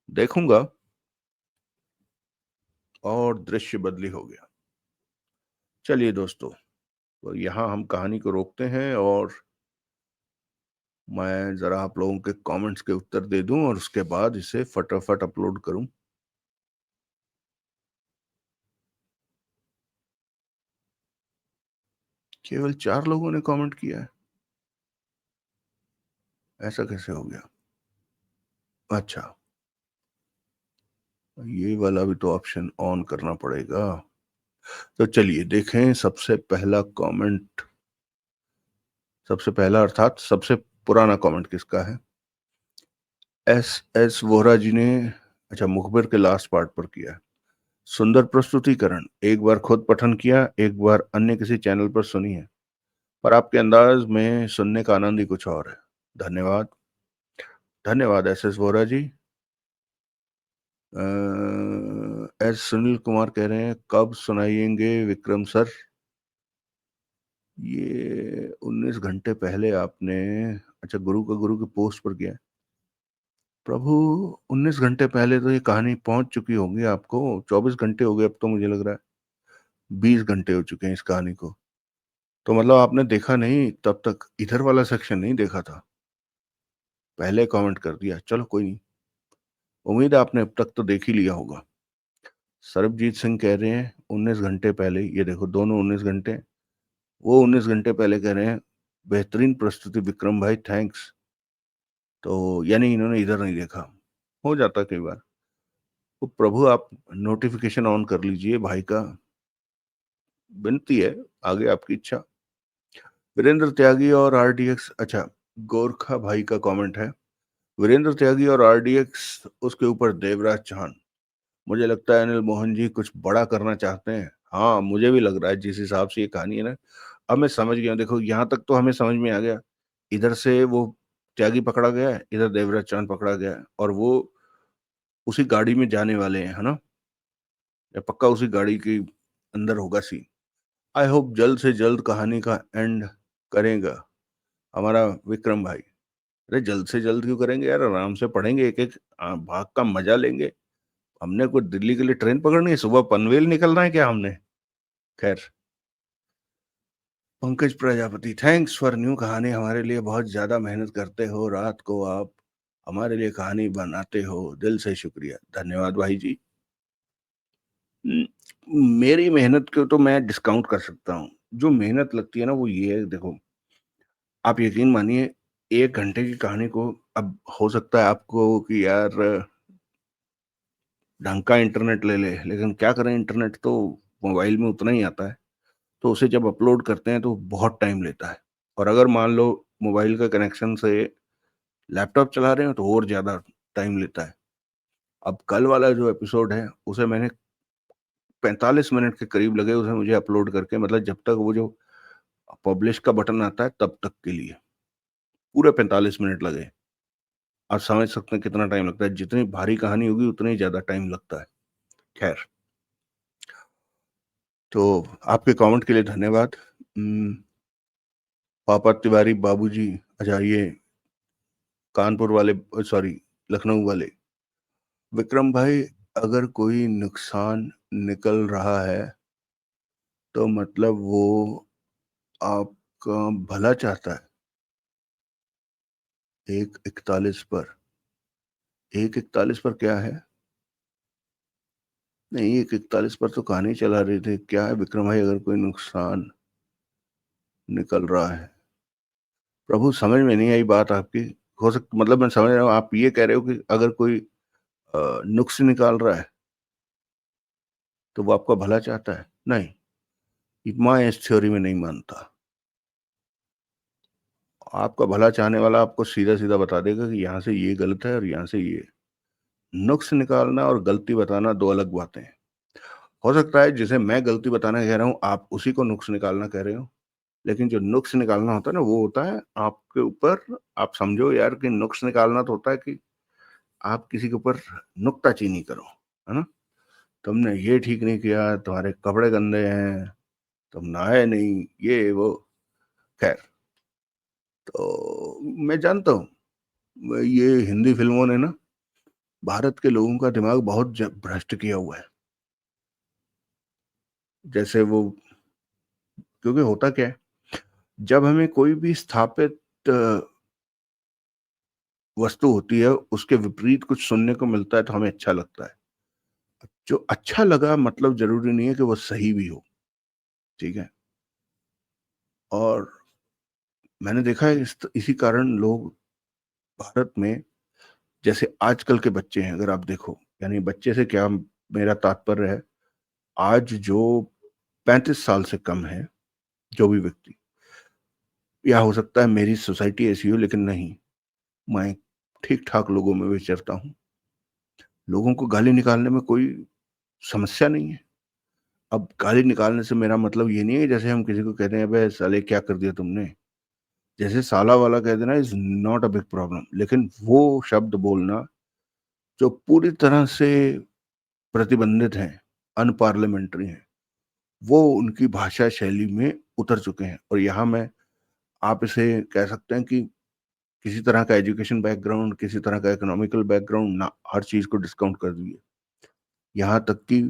देखूंगा। और दृश्य बदली हो गया। चलिए दोस्तों, तो यहाँ हम कहानी को रोकते हैं और मैं जरा आप लोगों के कमेंट्स के उत्तर दे दूं और उसके बाद इसे फटाफट अपलोड करूं। केवल 4 लोगों ने कमेंट किया है। ऐसा कैसे हो गया? अच्छा, ये वाला भी तो ऑप्शन ऑन करना पड़ेगा। तो चलिए देखें सबसे पहला कमेंट। सबसे पहला अर्थात सबसे पुराना कमेंट किसका है? एस एस वोहरा जी ने, अच्छा, मुखबिर के लास्ट पार्ट पर किया है। सुंदर प्रस्तुतिकरण। एक बार खुद पठन किया, एक बार अन्य किसी चैनल पर सुनी है, पर आपके अंदाज में सुनने का आनंद ही कुछ और है। धन्यवाद। धन्यवाद एस एस वोहरा जी। एस सुनील कुमार कह रहे हैं कब सुनाइएंगे विक्रम सर? ये 19 घंटे पहले आपने, अच्छा, गुरु का गुरु के पोस्ट पर किया है। प्रभु, 19 घंटे पहले तो ये कहानी पहुंच चुकी होगी आपको। 24 घंटे हो गए अब तो, मुझे लग रहा है 20 घंटे हो चुके हैं इस कहानी को। तो मतलब आपने देखा नहीं तब तक, इधर वाला सेक्शन नहीं देखा था, पहले कमेंट कर दिया। चलो कोई नहीं, उम्मीद है आपने अब तक तो देख ही लिया होगा। सरबजीत सिंह कह रहे हैं 19 घंटे पहले, ये देखो दोनों 19 घंटे। वो 19 घंटे पहले कह रहे हैं बेहतरीन प्रस्तुति विक्रम भाई, थैंक्स। तो यानी इन्होंने इधर नहीं देखा। हो जाता कई बार। तो प्रभु आप नोटिफिकेशन ऑन कर लीजिए भाई का, विनती है, आगे आपकी इच्छा। वीरेंद्र त्यागी और आरडीएक्स, अच्छा, गोरखा भाई का कमेंट है। वीरेंद्र त्यागी और आरडीएक्स, उसके ऊपर देवराज चौहान। मुझे लगता है अनिल मोहन जी कुछ बड़ा करना चाहते हैं। हाँ, मुझे भी लग रहा है जिस हिसाब से ये कहानी है ना। अब मैं समझ गया, देखो यहाँ तक तो हमें समझ में आ गया। इधर से वो त्यागी पकड़ा गया है, इधर देवराज चौहान पकड़ा गया है, और वो उसी गाड़ी में जाने वाले हैं, है ना? या पक्का उसी गाड़ी के अंदर होगा सीन। आई होप जल्द से जल्द कहानी का एंड करेगा हमारा विक्रम भाई। अरे जल्द से जल्द क्यों करेंगे यार, आराम से पढ़ेंगे, एक एक भाग का मजा लेंगे। हमने कोई दिल्ली के लिए ट्रेन पकड़नी है, सुबह पनवेल निकलना है क्या हमने? खैर, Pankaj Prajapati, thanks for new कहानी। हमारे लिए बहुत ज्यादा मेहनत करते हो, रात को आप हमारे लिए कहानी बनाते हो, दिल से शुक्रिया, धन्यवाद भाई जी। मेरी मेहनत को तो मैं डिस्काउंट कर सकता हूँ। जो मेहनत लगती है ना वो ये है, देखो आप यकीन मानिए, 1 घंटे की कहानी को, अब हो सकता है आपको कि यार ढंग का इंटरनेट ले ले, लेकिन क्या करें, इंटरनेट तो मोबाइल में उतना ही आता है, तो उसे जब अपलोड करते हैं तो बहुत टाइम लेता है। और अगर मान लो मोबाइल का कनेक्शन से लैपटॉप चला रहे हो तो और ज्यादा टाइम लेता है। अब कल वाला जो एपिसोड है उसे मैंने 45 मिनट के करीब लगे उसे मुझे अपलोड करके, मतलब जब तक वो जो पब्लिश का बटन आता है तब तक के लिए पूरे 45 मिनट लगे। आप समझ सकते हैं कितना टाइम लगता है, जितनी भारी कहानी होगी उतना ही ज्यादा टाइम लगता है। खैर, तो आपके कमेंट के लिए धन्यवाद। पापा तिवारी बाबूजी, अच्छा ये कानपुर वाले, सॉरी लखनऊ वाले, विक्रम भाई, अगर कोई नुकसान निकल रहा है तो मतलब वो आपका भला चाहता है। 1:41 पर, 1:41 पर क्या है? नहीं, 1:41 पर तो कहानी चला रहे थे। क्या है विक्रम भाई, अगर कोई नुकसान निकल रहा है? प्रभु समझ में नहीं आई बात आपकी। हो सकता, मतलब मैं समझ रहा हूँ आप ये कह रहे हो कि अगर कोई नुक्स निकाल रहा है तो वो आपका भला चाहता है। नहीं, मैं इस थ्योरी में नहीं मानता। आपका भला चाहने वाला आपको सीधा सीधा बता देगा कि यहाँ से ये गलत है और यहाँ से ये। नुक्स निकालना और गलती बताना दो अलग बातें हैं। हो सकता है जिसे मैं गलती बताना कह रहा हूँ आप उसी को नुक्स निकालना कह रहे हो, लेकिन जो नुक्स निकालना होता है ना वो होता है आपके ऊपर। आप समझो यार कि नुक्स निकालना तो होता है कि आप किसी के ऊपर नुक्ताचीनी करो, है ना? तुमने ये ठीक नहीं किया, तुम्हारे कपड़े गंदे हैं, तुम नहाए नहीं, ये वो। खैर, तो मैं जानता हूँ ये हिंदी फिल्मों ने ना भारत के लोगों का दिमाग बहुत भ्रष्ट किया हुआ है। जैसे वो, क्योंकि होता क्या है, जब हमें कोई भी स्थापित वस्तु होती है उसके विपरीत कुछ सुनने को मिलता है तो हमें अच्छा लगता है। जो अच्छा लगा मतलब जरूरी नहीं है कि वो सही भी हो। ठीक है। और मैंने देखा है इसी कारण लोग भारत में, जैसे आजकल के बच्चे हैं अगर आप देखो, यानी बच्चे से क्या मेरा तात्पर्य है, आज जो 35 साल से कम है जो भी व्यक्ति, या हो सकता है मेरी सोसाइटी ऐसी हो लेकिन नहीं, मैं ठीक ठाक लोगों में विचरता हूँ, लोगों को गाली निकालने में कोई समस्या नहीं है। अब गाली निकालने से मेरा मतलब ये नहीं है जैसे हम किसी को कहते हैं अबे साले क्या कर दिया तुमने, जैसे साला वाला कह देना is not a big problem, लेकिन वो शब्द बोलना जो पूरी तरह से प्रतिबंधित हैं, अनपार्लियामेंट्री हैं, वो उनकी भाषा शैली में उतर चुके हैं। और यहाँ मैं, आप इसे कह सकते हैं कि किसी तरह का एजुकेशन बैकग्राउंड, किसी तरह का इकोनॉमिकल बैकग्राउंड ना, हर चीज को डिस्काउंट कर दिए। यहाँ तक कि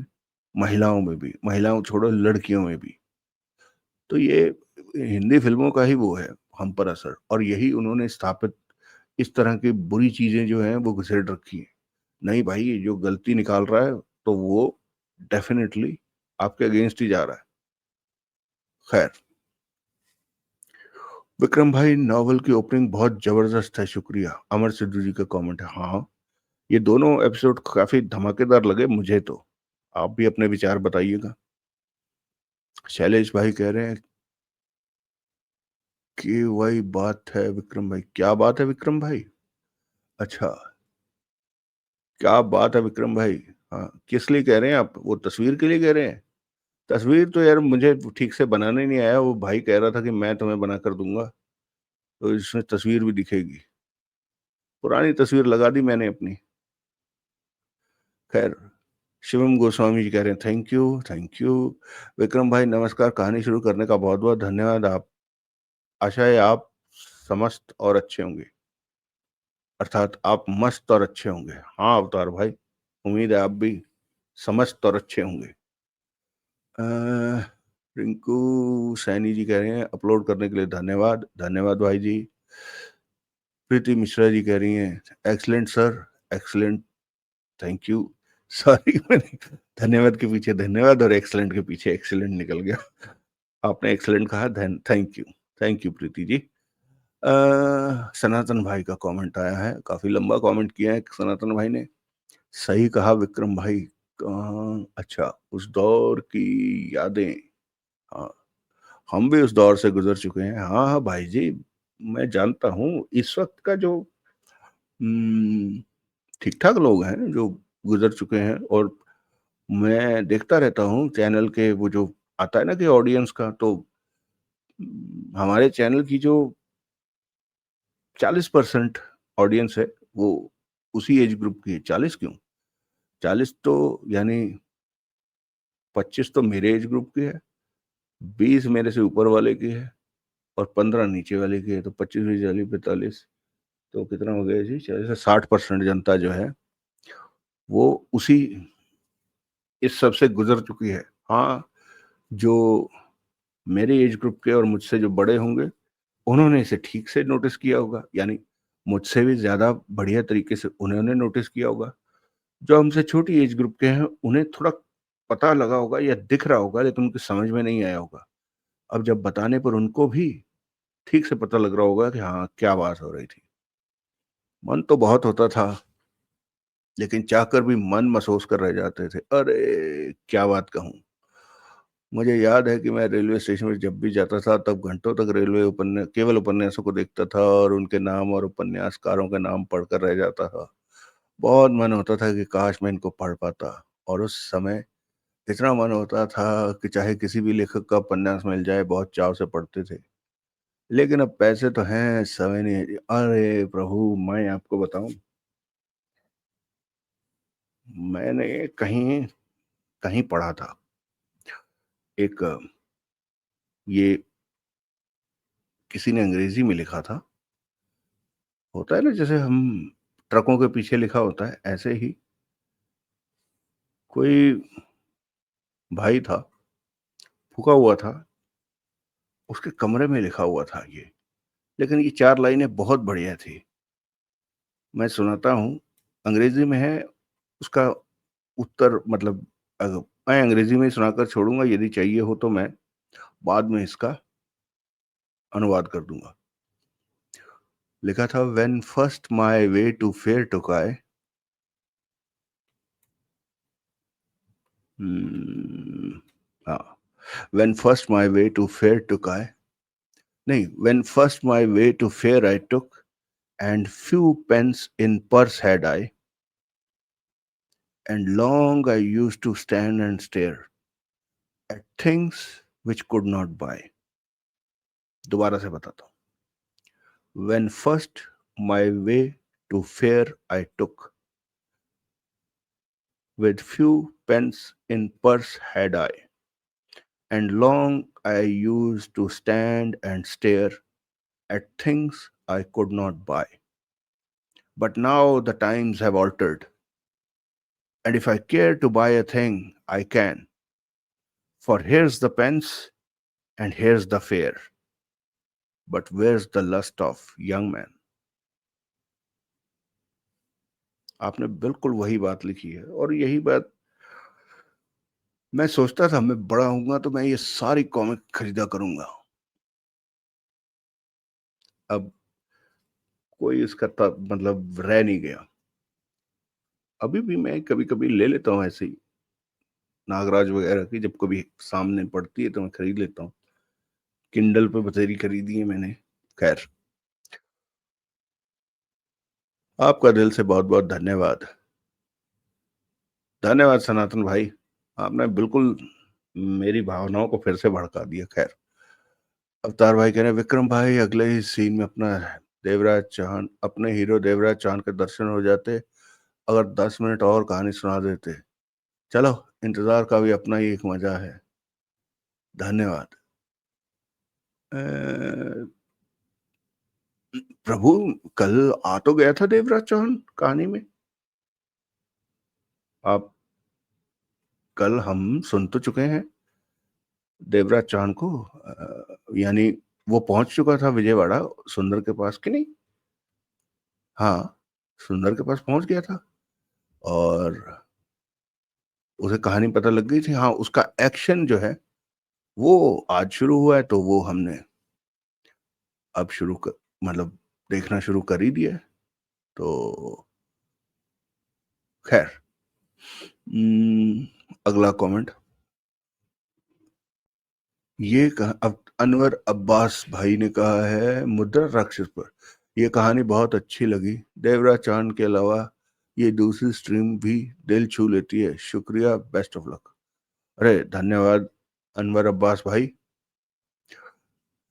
महिलाओं में भी, महिलाओं छोड़ो लड़कियों में भी। तो ये हिंदी फिल्मों का ही वो है हम पर असर, और यही उन्होंने स्थापित इस तरह की बुरी चीजें जो हैं वो घुसेड़ रखी हैं। नहीं भाई, ये जो गलती निकाल रहा है तो वो डेफिनेटली आपके अगेंस्ट ही जा रहा है। खैर, विक्रम भाई नॉवल की ओपनिंग बहुत जबरदस्त है, शुक्रिया। अमर सिद्धू जी का कमेंट है। हाँ, ये दोनों एपिसोड काफी धमाकेदार लगे मुझे तो। आप भी अपने विचार बताइएगा। शैलेश भाई कह रहे हैं कि वही बात है विक्रम भाई। क्या बात है विक्रम भाई? अच्छा, क्या बात है विक्रम भाई? हाँ, किस लिए कह रहे हैं आप? वो तस्वीर के लिए कह रहे हैं? तस्वीर तो यार मुझे ठीक से बनाने नहीं आया, वो भाई कह रहा था कि मैं तुम्हें बना कर दूंगा, तो इसमें तस्वीर भी दिखेगी। पुरानी तस्वीर लगा दी मैंने अपनी। खैर, शिवम गोस्वामी जी कह रहे हैं thank you, thank you. Vikram भाई नमस्कार, कहानी शुरू करने का बहुत बहुत धन्यवाद। आप, आशा है आप समस्त और अच्छे होंगे, अर्थात आप मस्त और अच्छे होंगे। हाँ अवतार भाई, उम्मीद है आप भी समस्त और अच्छे होंगे। रिंकू सैनी जी कह रहे हैं अपलोड करने के लिए धन्यवाद। धन्यवाद भाई जी। प्रीति मिश्रा जी कह रही हैं excellent sir, excellent, thank you. Sorry, मैंने धन्यवाद के पीछे धन्यवाद और एक्सलेंट के पीछे एक्सलेंट निकल गया। आपने एक्सलेंट कहा, thank you, thank you Preeti ji. सनातन भाई का कमेंट आया है, काफी लंबा कमेंट किया है सनातन भाई ने। सही कहा विक्रम भाई। अच्छा, उस दौर की यादें। हाँ, हम भी उस दौर से गुजर चुके हैं। हाँ हाँ भाई जी, मैं जानता हूँ इस वक्त का जो ठीक ठाक लोग हैं जो गुजर चुके हैं, और मैं देखता रहता हूँ चैनल के वो जो आता है ना कि ऑडियंस का, तो हमारे चैनल की जो 40% ऑडियंस है वो उसी एज ग्रुप की है। 40 क्यों, 40 तो यानी 25 तो मेरे एज ग्रुप की है, 20 मेरे से ऊपर वाले की है, और 15 नीचे वाले की है। तो 25 बीस 40 45, तो कितना हो गया जी, 40 से 60% जनता जो है वो उसी इस सब से गुजर चुकी है। हाँ, जो मेरे एज ग्रुप के और मुझसे जो बड़े होंगे उन्होंने इसे ठीक से नोटिस किया होगा, यानी मुझसे भी ज्यादा बढ़िया तरीके से उन्होंने नोटिस किया होगा। जो हमसे छोटी एज ग्रुप के हैं उन्हें थोड़ा पता लगा होगा या दिख रहा होगा, लेकिन उनकी समझ में नहीं आया होगा। अब जब बताने पर उनको भी ठीक से पता लग रहा होगा कि हाँ क्या बात हो रही थी। मन तो बहुत होता था, लेकिन चाहकर भी मन महसूस कर रह जाते थे। अरे क्या बात कहूँ, मुझे याद है कि मैं रेलवे स्टेशन पर जब भी जाता था तब घंटों तक रेलवे उपन्यास, केवल उपन्यासों को देखता था और उनके नाम और उपन्यासकारों के नाम पढ़कर रह जाता था। बहुत मन होता था कि काश मैं इनको पढ़ पाता। और उस समय इतना मन होता था कि चाहे किसी भी लेखक का उपन्यास मिल जाए, बहुत चाव से पढ़ते थे। लेकिन अब पैसे तो हैं, समय नहीं है। अरे प्रभु, मैं आपको बताऊं, मैंने कहीं कहीं पढ़ा था एक, ये किसी ने अंग्रेजी में लिखा था। होता है ना जैसे हम ट्रकों के पीछे लिखा होता है, ऐसे ही कोई भाई था, भूखा हुआ था, उसके कमरे में लिखा हुआ था ये। लेकिन ये 4 लाइनें बहुत बढ़िया थी, मैं सुनाता हूँ। अंग्रेजी में है, उसका उत्तर मतलब मैं अंग्रेजी में ही सुनाकर छोड़ूंगा, यदि चाहिए हो तो मैं बाद में इसका अनुवाद कर दूंगा। लिखा था, when first my way to fair took I, हाँ, when first my way to fair took I, नहीं, when first my way to fair I took and few pence in purse had I, and long I used to stand and stare at things which could not buy. दोबारा से बताता हूँ। When first my way to fair I took, with few pence in purse had I, and long I used to stand and stare at things I could not buy. But now the times have altered, and if I care to buy a thing, I can. For here's the pence, and here's the fare. But where's the lust of young man? आपने बिल्कुल वही बात लिखी है, और यही बात मैं सोचता था, मैं बड़ा होऊंगा तो मैं ये सारी कॉमिक खरीदा करूंगा। अब कोई इसका मतलब रह नहीं गया। अभी भी मैं कभी कभी ले लेता हूँ ऐसे ही, नागराज वगैरह की जब कभी सामने पड़ती है तो मैं खरीद लेता हूँ। किंडल पे बतेरी खरीदी है मैंने। खैर, आपका दिल से बहुत बहुत धन्यवाद। धन्यवाद सनातन भाई, आपने बिल्कुल मेरी भावनाओं को फिर से भड़का दिया। खैर, अवतार भाई कह रहे हैं विक्रम भाई अगले ही सीन में देवराज चौहान अपने हीरो देवराज चौहान के दर्शन हो जाते, अगर 10 मिनट और कहानी सुना देते। चलो, इंतजार का भी अपना ही एक मजा है। धन्यवाद। प्रभु, कल आ तो गया था देवराज चौहान कहानी में। आप कल हम सुन तो चुके हैं देवराज चौहान को, यानी वो पहुंच चुका था विजयवाड़ा सुंदर के पास कि नहीं? हाँ, सुंदर के पास पहुंच गया था और उसे कहानी पता लग गई थी। हाँ, उसका एक्शन जो है वो आज शुरू हुआ है, तो वो हमने अब मतलब देखना शुरू कर ही दिया है। तो खैर, अगला कमेंट ये अब अनवर अब्बास भाई ने कहा है मुद्रा राक्षस पर, यह कहानी बहुत अच्छी लगी। देवराज चांद के अलावा ये दूसरी स्ट्रीम भी दिल छू लेती है। शुक्रिया, बेस्ट ऑफ लक। अरे धन्यवाद अनवर अब्बास भाई।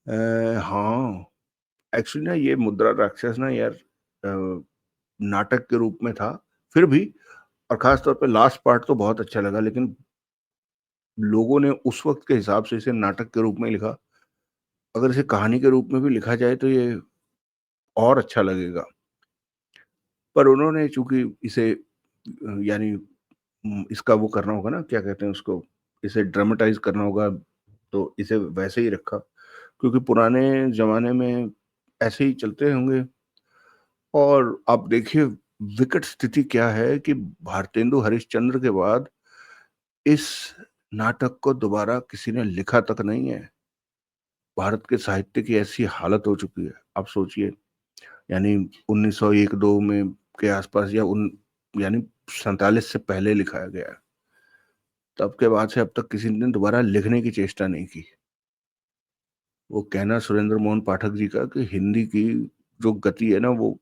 हाँ, एक्चुअली ना ये मुद्रा राक्षस ना यार नाटक के रूप में था, फिर भी, और खास तौर पे लास्ट पार्ट तो बहुत अच्छा लगा, लेकिन लोगों ने उस वक्त के हिसाब से इसे नाटक के रूप में लिखा। अगर इसे कहानी के रूप में भी लिखा जाए तो ये और अच्छा लगेगा। पर उन्होंने चूंकि इसे यानी इसका वो करना होगा ना, क्या कहते हैं उसको, इसे ड्रामेटाइज करना होगा, तो इसे वैसे ही रखा, क्योंकि पुराने जमाने में ऐसे ही चलते होंगे। और आप देखिए विकट स्थिति क्या है कि भारतेंदु हरिश्चंद्र के बाद इस नाटक को दोबारा किसी ने लिखा तक नहीं है। भारत के साहित्य की ऐसी हालत हो चुकी है, आप सोचिए, यानी 1901-2 में के आसपास, या उन यानी 47 से पहले लिखाया गया है, तब के बाद से अब तक किसी ने दोबारा लिखने की चेष्टा नहीं की। वो कहना सुरेंद्र मोहन पाठक जी का कि हिंदी की जो गति है ना, वो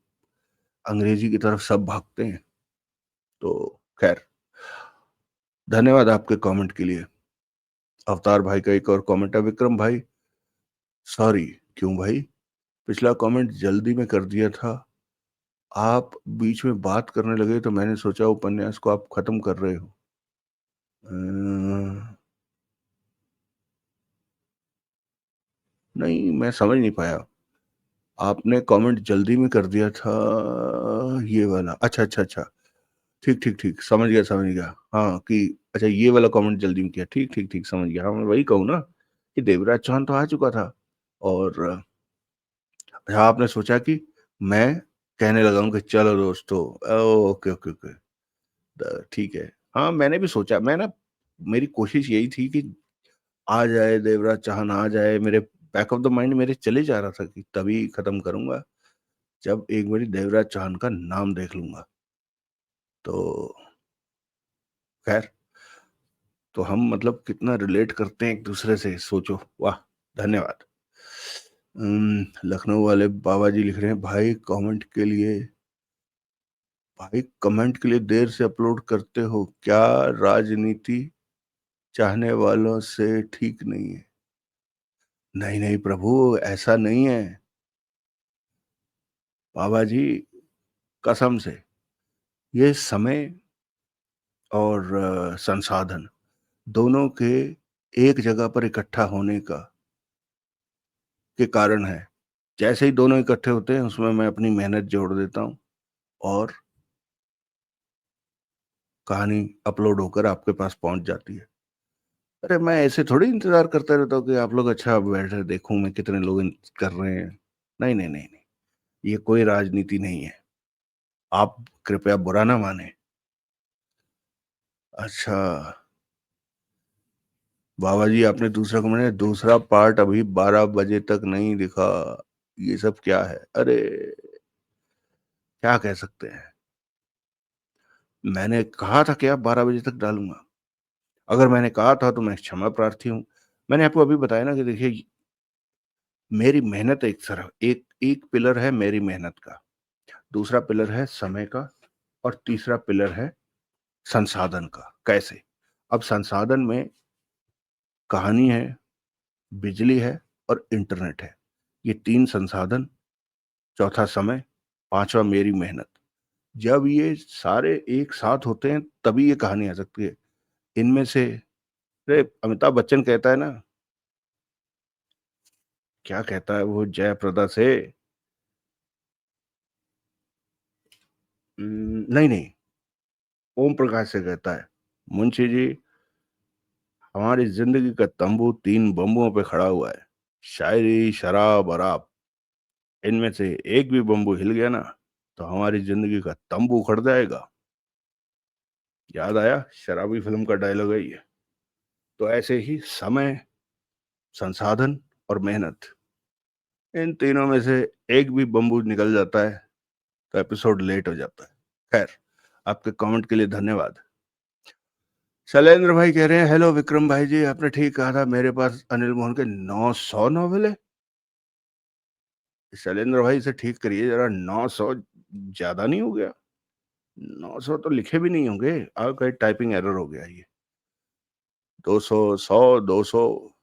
अंग्रेजी की तरफ सब भागते हैं। तो खैर, धन्यवाद आपके कमेंट के लिए। अवतार भाई का एक और कमेंट है, विक्रम भाई सॉरी। क्यों भाई? पिछला कमेंट जल्दी में कर दिया था, आप बीच में बात करने लगे तो मैंने सोचा उपन्यास को आप खत्म कर रहे हो। नहीं, मैं समझ नहीं पाया। आपने कमेंट जल्दी में कर दिया था, ये वाला? अच्छा अच्छा अच्छा, ठीक ठीक ठीक, समझ गया समझ गया। हाँ कि अच्छा, ये वाला कमेंट जल्दी में किया, ठीक ठीक ठीक, समझ गया। हाँ, मैं वही कहूँ ना कि देवराज चौहान तो आ चुका था, और अच्छा आपने सोचा कि मैं कहने लगा हूँ कि चलो दोस्तों, ओके ओके ओके, ठीक है। हाँ, मैंने भी सोचा, मैं ना, मेरी कोशिश यही थी कि आ जाए देवराज चौहान, आ जाए, मेरे बैक ऑफ द माइंड मेरे चले जा रहा था कि तभी खत्म करूंगा जब एक बारी देवराज चौहान का नाम देख लूंगा। तो खैर, तो हम मतलब कितना रिलेट करते हैं एक दूसरे से, सोचो, वाह। धन्यवाद। लखनऊ वाले बाबा जी लिख रहे हैं, भाई कमेंट के लिए देर से अपलोड करते हो क्या? राजनीति चाहने वालों से ठीक नहीं है। नहीं नहीं प्रभु, ऐसा नहीं है बाबा जी, कसम से। ये समय और संसाधन दोनों के एक जगह पर इकट्ठा होने का के कारण है। जैसे ही दोनों इकट्ठे होते हैं, उसमें मैं अपनी मेहनत जोड़ देता हूँ और कहानी अपलोड होकर आपके पास पहुंच जाती है। अरे मैं ऐसे थोड़ी इंतजार करता रहता हूँ कि आप लोग अच्छा बैठे देखूं मैं कितने लोग कर रहे हैं। नहीं नहीं नहीं नहीं, ये कोई राजनीति नहीं है, आप कृपया बुरा ना माने। अच्छा बाबा जी, आपने दूसरा कमेंट, दूसरा पार्ट अभी 12 बजे तक नहीं दिखा, ये सब क्या है? अरे क्या कह सकते हैं, मैंने कहा था कि आप 12 बजे तक डालूंगा। अगर मैंने कहा था तो मैं क्षमा प्रार्थी हूँ। मैंने आपको अभी बताया ना कि देखिए, मेरी मेहनत एक तरफ, एक एक पिलर है मेरी मेहनत का, दूसरा पिलर है समय का, और तीसरा पिलर है संसाधन का। कैसे? अब संसाधन में कहानी है, बिजली है, और इंटरनेट है, ये तीन संसाधन, चौथा समय, पांचवा मेरी मेहनत। जब ये सारे एक साथ होते हैं तभी ये कहानी आ सकती है। इनमें से, अरे अमिताभ बच्चन कहता है ना, क्या कहता है वो जयप्रदा से, नहीं नहीं, ओम प्रकाश से कहता है, मुंशी जी, हमारी जिंदगी का तंबू 3 बम्बुओं पे खड़ा हुआ है, शायरी, शराब और आप। इनमें से एक भी बम्बू हिल गया ना, तो हमारी जिंदगी का तंबू उखड़ जाएगा। याद आया, शराबी फिल्म का डायलॉग है ये। तो ऐसे ही समय, संसाधन और मेहनत, इन तीनों में से एक भी बम्बू निकल जाता है तो एपिसोड लेट हो जाता है। खैर, आपके कमेंट के लिए धन्यवाद। शैलेंद्र भाई कह रहे हैं, हेलो विक्रम भाई जी, आपने ठीक कहा था, मेरे पास अनिल मोहन के 900 नॉवेल है। शैलेंद्र भाई से ठीक करिए जरा, 900 ज्यादा नहीं हो गया? 900 तो लिखे भी नहीं होंगे, आपका टाइपिंग एरर हो गया ये। 200, 100, 200,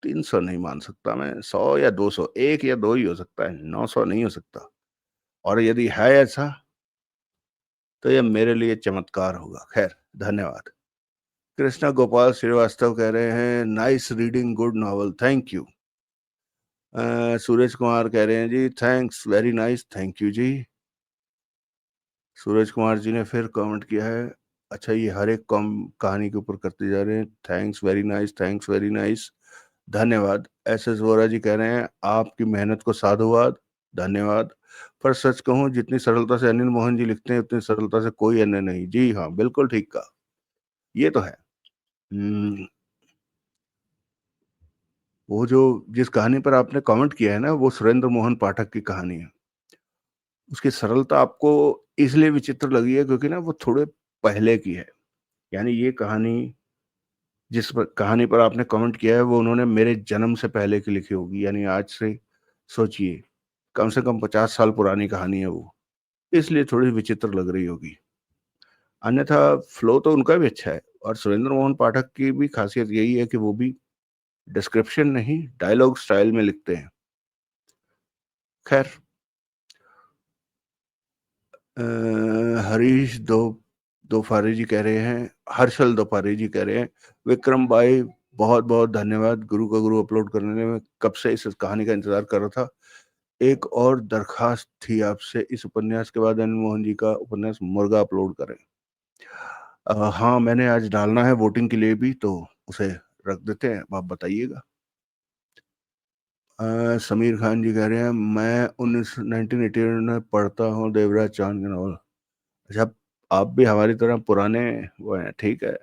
300 नहीं मान सकता मैं। 100 या 200, एक या दो ही हो सकता है, 900 नहीं हो सकता। और यदि है ऐसा, तो यह मेरे लिए चमत्कार होगा। खैर, धन्यवाद। कृष्णा गोपाल श्रीवास्तव कह रहे हैं, nice reading, good novel, thank you. Suraj Kumar कह रहे हैं ji, thanks, very nice, thank you ji. Suraj Kumar ji ने फिर कमेंट किया है। अच्छा, ये हर एक कहानी के ऊपर करते जा रहे हैं, thanks very nice, thanks very nice, धन्यवाद। एस एस वोरा जी कह रहे हैं, आपकी मेहनत को साधुवाद, धन्यवाद। पर सच कहूं, जितनी सरलता से अनिल मोहन जी लिखते हैं, उतनी सरलता से कोई अन्य नहीं। जी हाँ, बिल्कुल ठीक कहा, ये तो है। हम्म, वो जो जिस कहानी पर आपने कमेंट किया है ना, वो सुरेंद्र मोहन पाठक की कहानी है। उसकी सरलता आपको इसलिए विचित्र लगी है क्योंकि ना वो थोड़े पहले की है। यानी ये कहानी, कहानी पर आपने कमेंट किया है, वो उन्होंने मेरे जन्म से पहले की लिखी होगी। यानी आज से सोचिए, कम से कम 50 साल पुरानी कहानी है वो, इसलिए थोड़ी विचित्र लग रही होगी। अन्यथा फ्लो तो उनका भी अच्छा है। और सुरेंद्र मोहन पाठक की भी खासियत यही है कि वो भी डिस्क्रिप्शन नहीं, डायलॉग स्टाइल में लिखते हैं। खैर, हरीश दोफारी जी कह रहे हैं, हर्षल दोफारी जी कह रहे हैं, विक्रम भाई बहुत बहुत धन्यवाद, गुरु का गुरु अपलोड करने में कब से इस कहानी का इंतजार कर रहा था। एक और दरखास्त थी आपसे, इस उपन्यास के बाद अनिल मोहन जी का उपन्यास मुर्गा अपलोड करें। हाँ, मैंने आज डालना है वोटिंग के लिए भी, तो उसे रख देते हैं, आप बताइएगा। समीर खान जी कह रहे हैं, मैं 1980 में पढ़ता हूँ देवराज चांद के नॉवल। अच्छा, आप भी हमारी तरह पुराने वो हैं, ठीक है।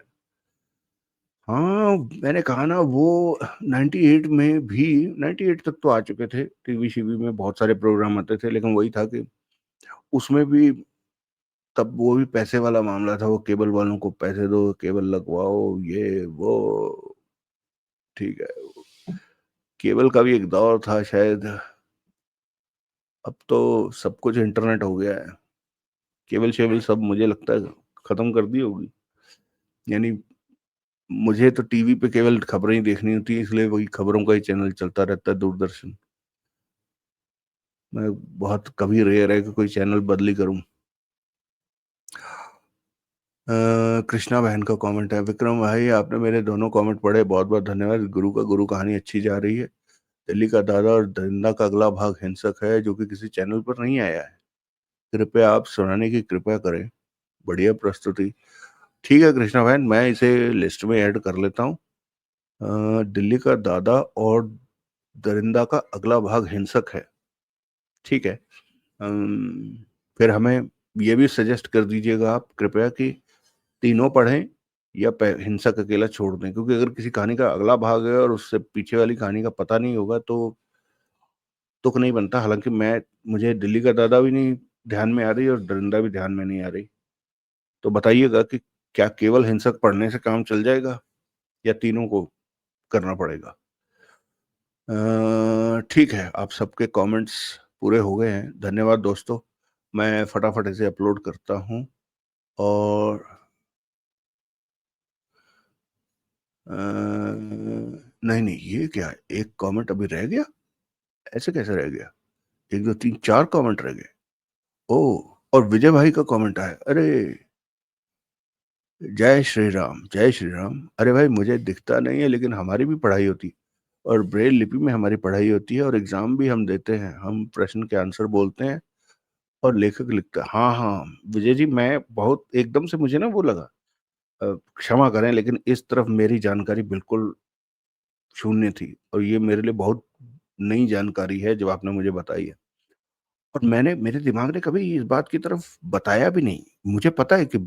हाँ, मैंने कहा ना, वो 98 में भी, 98 तक तो आ चुके थे, टीवी शीवी में बहुत सारे प्रोग्राम आते थे, लेकिन वही था कि उसमें भी तब वो भी पैसे वाला मामला था। वो केबल वालों को पैसे दो, केबल लगवाओ, ये वो, ठीक है। केबल का भी एक दौर था शायद। अब तो सब कुछ इंटरनेट हो गया है। केबल शेबल सब मुझे लगता है खत्म कर दी होगी। यानी मुझे तो टीवी पे केवल खबरें ही देखनी होती है, इसलिए वही खबरों का ही चैनल चलता रहता है, दूरदर्शन। मैं बहुत कभी रेयर है कि कोई चैनल बदली करूं। कृष्णा बहन का कमेंट है, विक्रम भाई आपने मेरे दोनों कमेंट पढ़े, बहुत बहुत धन्यवाद। गुरु का गुरु कहानी अच्छी जा रही है। दिल्ली का दादा और दरिंदा का अगला भाग हिंसक है, जो कि किसी चैनल पर नहीं आया है, कृपया आप सुनाने की कृपया करें। बढ़िया प्रस्तुति। ठीक है कृष्णा बहन, मैं इसे लिस्ट में ऐड कर लेता हूँ। दिल्ली का दादा और दरिंदा का अगला भाग हिंसक है, ठीक है। फिर हमें ये भी सजेस्ट कर दीजिएगा आप कृपया कि तीनों पढ़ें या हिंसक अकेला छोड़ दें, क्योंकि अगर किसी कहानी का अगला भाग है और उससे पीछे वाली कहानी का पता नहीं होगा तो तुक नहीं बनता। हालांकि मुझे दिल्ली का दादा भी नहीं ध्यान में आ रही और दरिंदा भी ध्यान में नहीं आ रही। तो बताइएगा कि क्या केवल हिंसक पढ़ने से काम चल जाएगा या तीनों को करना पड़ेगा। ठीक है, आप सबके कमेंट्स पूरे हो गए हैं, धन्यवाद दोस्तों। मैं फटाफट इसे अपलोड करता हूँ। और नहीं नहीं, ये क्या है, एक कमेंट अभी रह गया, ऐसे कैसे रह गया? 1 2 3 4 कमेंट रह गए। ओ, और विजय भाई का कमेंट आया, अरे जय श्री राम, जय श्री राम। अरे भाई, मुझे दिखता नहीं है लेकिन हमारी भी पढ़ाई होती है, और ब्रेल लिपि में हमारी पढ़ाई होती है, और एग्जाम भी हम देते हैं, हम प्रश्न के आंसर बोलते हैं, और लेखक लिखता है, हाँ, हाँ, विजय जी मैं बहुत एकदम से मुझे ना वो लगा, क्षमा करें लेकिन इस तरफ मेरी जानकारी बिल्कुल शून्य थी और ये मेरे लिए बहुत नई जानकारी है जो आपने मुझे बताई है। और मेरे दिमाग ने कभी इस बात की तरफ बताया भी नहीं। मुझे पता है कि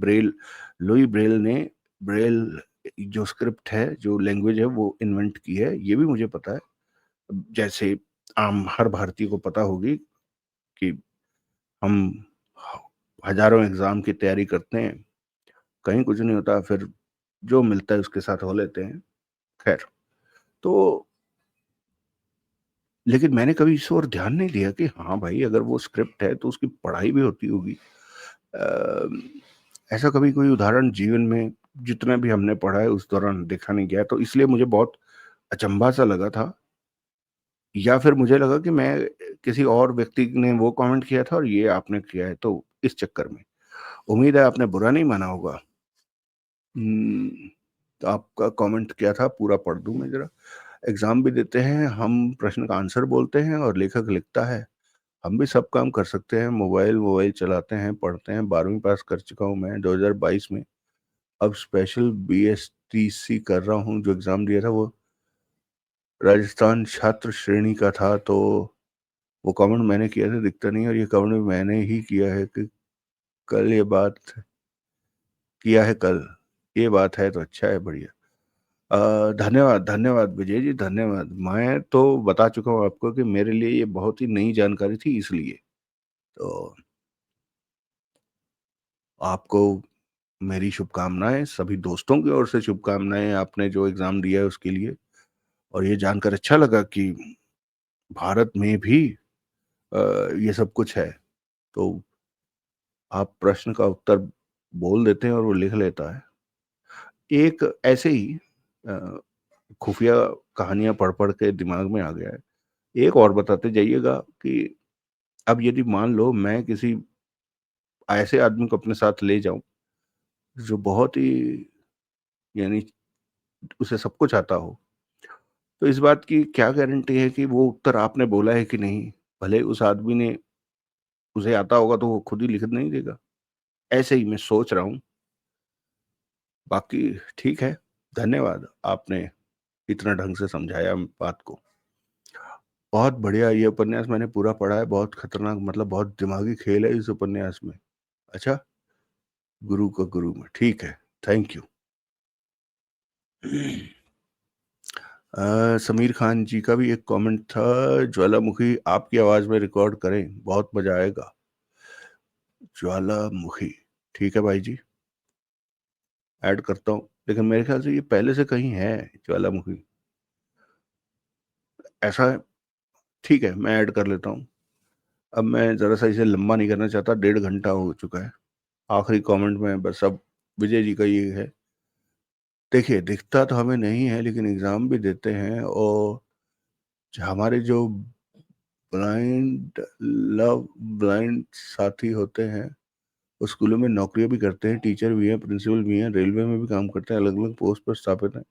लुई ब्रेल ने ब्रेल जो स्क्रिप्ट है, जो लैंग्वेज है वो इन्वेंट की है, ये भी मुझे पता है। जैसे आम हर भारतीय को पता होगी कि हम हज़ारों एग्ज़ाम की तैयारी करते हैं, कहीं कुछ नहीं होता, फिर जो मिलता है उसके साथ हो लेते हैं। खैर, तो लेकिन मैंने कभी इस ओर ध्यान नहीं दिया कि हाँ भाई, अगर वो स्क्रिप्ट है तो उसकी पढ़ाई भी होती होगी। ऐसा कभी कोई उदाहरण जीवन में जितना भी हमने पढ़ा है उस दौरान देखा नहीं गया, तो इसलिए मुझे बहुत अचंभा सा लगा था, या फिर मुझे लगा कि मैं किसी और व्यक्ति ने वो कमेंट किया था और ये आपने किया है, तो इस चक्कर में। उम्मीद है आपने बुरा नहीं माना होगा। तो आपका कमेंट क्या था पूरा पढ़ दूं मैं जरा। एग्जाम भी देते हैं हम, प्रश्न का आंसर बोलते हैं और लेखक लिखता है। हम भी सब काम कर सकते हैं, मोबाइल वोबाइल चलाते हैं, पढ़ते हैं। 12वीं पास कर चुका हूँ मैं 2022 में। अब स्पेशल बीएसटीसी कर रहा हूँ। जो एग्ज़ाम दिया था वो राजस्थान छात्र श्रेणी का था, तो वो कमेंट मैंने किया था, दिखता नहीं है, और ये कमेंट मैंने ही किया है कि कल ये बात किया है कल, ये बात है तो अच्छा है, बढ़िया। धन्यवाद, धन्यवाद विजय जी, धन्यवाद। मैं तो बता चुका हूँ आपको कि मेरे लिए ये बहुत ही नई जानकारी थी, इसलिए। तो आपको मेरी शुभकामनाएँ, सभी दोस्तों की ओर से शुभकामनाएँ, आपने जो एग्ज़ाम दिया है उसके लिए। और ये जानकर अच्छा लगा कि भारत में भी अ, ये सब कुछ है। तो आप प्रश्न का उत्तर बोल देते हैं और वो लिख लेता है। एक ऐसे ही अ, खुफिया कहानियाँ पढ़-पढ़ के दिमाग में आ गया है। एक और बताते जाइएगा कि अब यदि मान लो मैं किसी ऐसे आदमी को अपने साथ ले जाऊँ, जो बहुत ही, यानी उसे सब कुछ आता हो, तो इस बात की क्या गारंटी है कि वो उत्तर आपने बोला है कि नहीं? भले उस आदमी ने उसे आता होगा तो वो खुद ही लिख नहीं देगा। ऐसे ही मैं सोच रहा हूँ। बाकी ठीक है, धन्यवाद। आपने इतना ढंग से समझाया बात को। बहुत बढ़िया, ये उपन्यास मैंने पूरा पढ़ा है, बहुत खतरनाक, मतलब बहुत दिमागी खेल है इस उपन्यास में। अच्छा, गुरु का गुरु में, ठीक है, थैंक यू। समीर खान जी का भी एक कमेंट था, ज्वालामुखी आपकी आवाज़ में रिकॉर्ड करें, बहुत मज़ा आएगा। ज्वालामुखी, ठीक है भाई जी, ऐड करता हूँ। लेकिन मेरे ख्याल से ये पहले से कहीं है, ज्वालामुखी। ऐसा है? ठीक है, मैं ऐड कर लेता हूँ। अब मैं ज़रा-सा इसे लंबा नहीं करना चाहता, 1.5 घंटा हो चुका है। आखिरी कमेंट में बस अब विजय जी का ये है, देखिए दिखता तो हमें नहीं है लेकिन एग्ज़ाम भी देते हैं, और हमारे जो ब्लाइंड लव ब्लाइंड साथी होते हैं, वो स्कूलों में नौकरियाँ भी करते हैं, टीचर भी हैं, प्रिंसिपल भी हैं, रेलवे में भी काम करते हैं, अलग-अलग पोस्ट पर स्थापित हैं।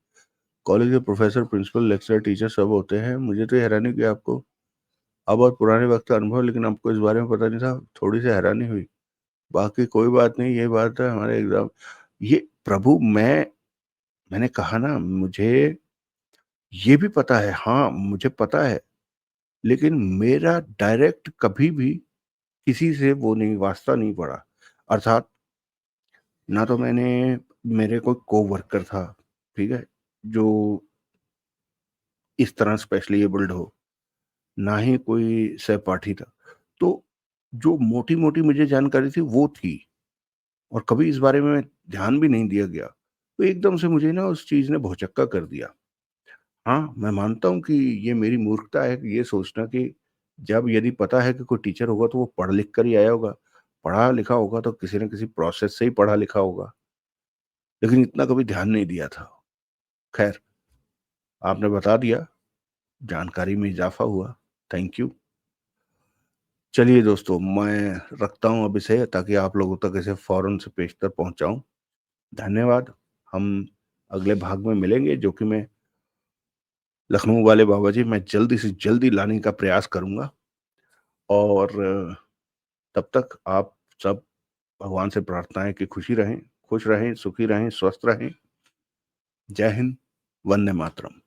कॉलेज के प्रोफ़ेसर, प्रिंसिपल, लेक्चरर, टीचर सब होते हैं। मुझे तो ये हैरानी हुई कि आपको अब बहुत पुराने वक़्त का अनुभव, लेकिन आपको इस बारे में पता नहीं था, थोड़ी-सी हैरानी हुई। बाकी कोई बात नहीं, ये बात है हमारे एग्ज़ाम, ये प्रभु मैंने कहा ना, मुझे ये भी पता है, हाँ, मुझे पता है, लेकिन मेरा डायरेक्ट कभी भी किसी से वो नहीं, वास्ता नहीं पड़ा। अर्थात ना तो मेरे कोई कोवर्कर था, ठीक है? जो इस तरह स्पेशली एबल्ड हो, ना ही कोई सहपाठी था। तो जो मोटी-मोटी मुझे जानकारी थी वो थी, और कभी इस बारे में ध्यान भी नहीं दिया गया। तो एकदम से मुझे ना उस चीज़ ने भौचक्का कर दिया। हाँ, मैं मानता हूँ कि ये मेरी मूर्खता है कि ये सोचना कि जब यदि पता है कि कोई टीचर होगा तो वो पढ़ लिख कर ही आया होगा। पढ़ा लिखा होगा तो किसी न किसी प्रोसेस से ही पढ़ा लिखा होगा। लेकिन इतना कभी ध्यान नहीं दिया था। खैर, आपने बता दिया, जानकारी में इज़ाफ़ा हुआ। Thank you. चलिए दोस्तों, मैं रखता हूँ अब इसे, ताकि आप लोगों तक इसे फ़ौरन से पेशतर पहुँचाऊँ। धन्यवाद। हम अगले भाग में मिलेंगे, जो कि मैं लखनऊ वाले बाबा जी मैं जल्दी से जल्दी लाने का प्रयास करूँगा। और तब तक आप सब भगवान से प्रार्थना है कि खुश रहें, सुखी रहें, स्वस्थ रहें। जय हिंद, वंदे मातरम।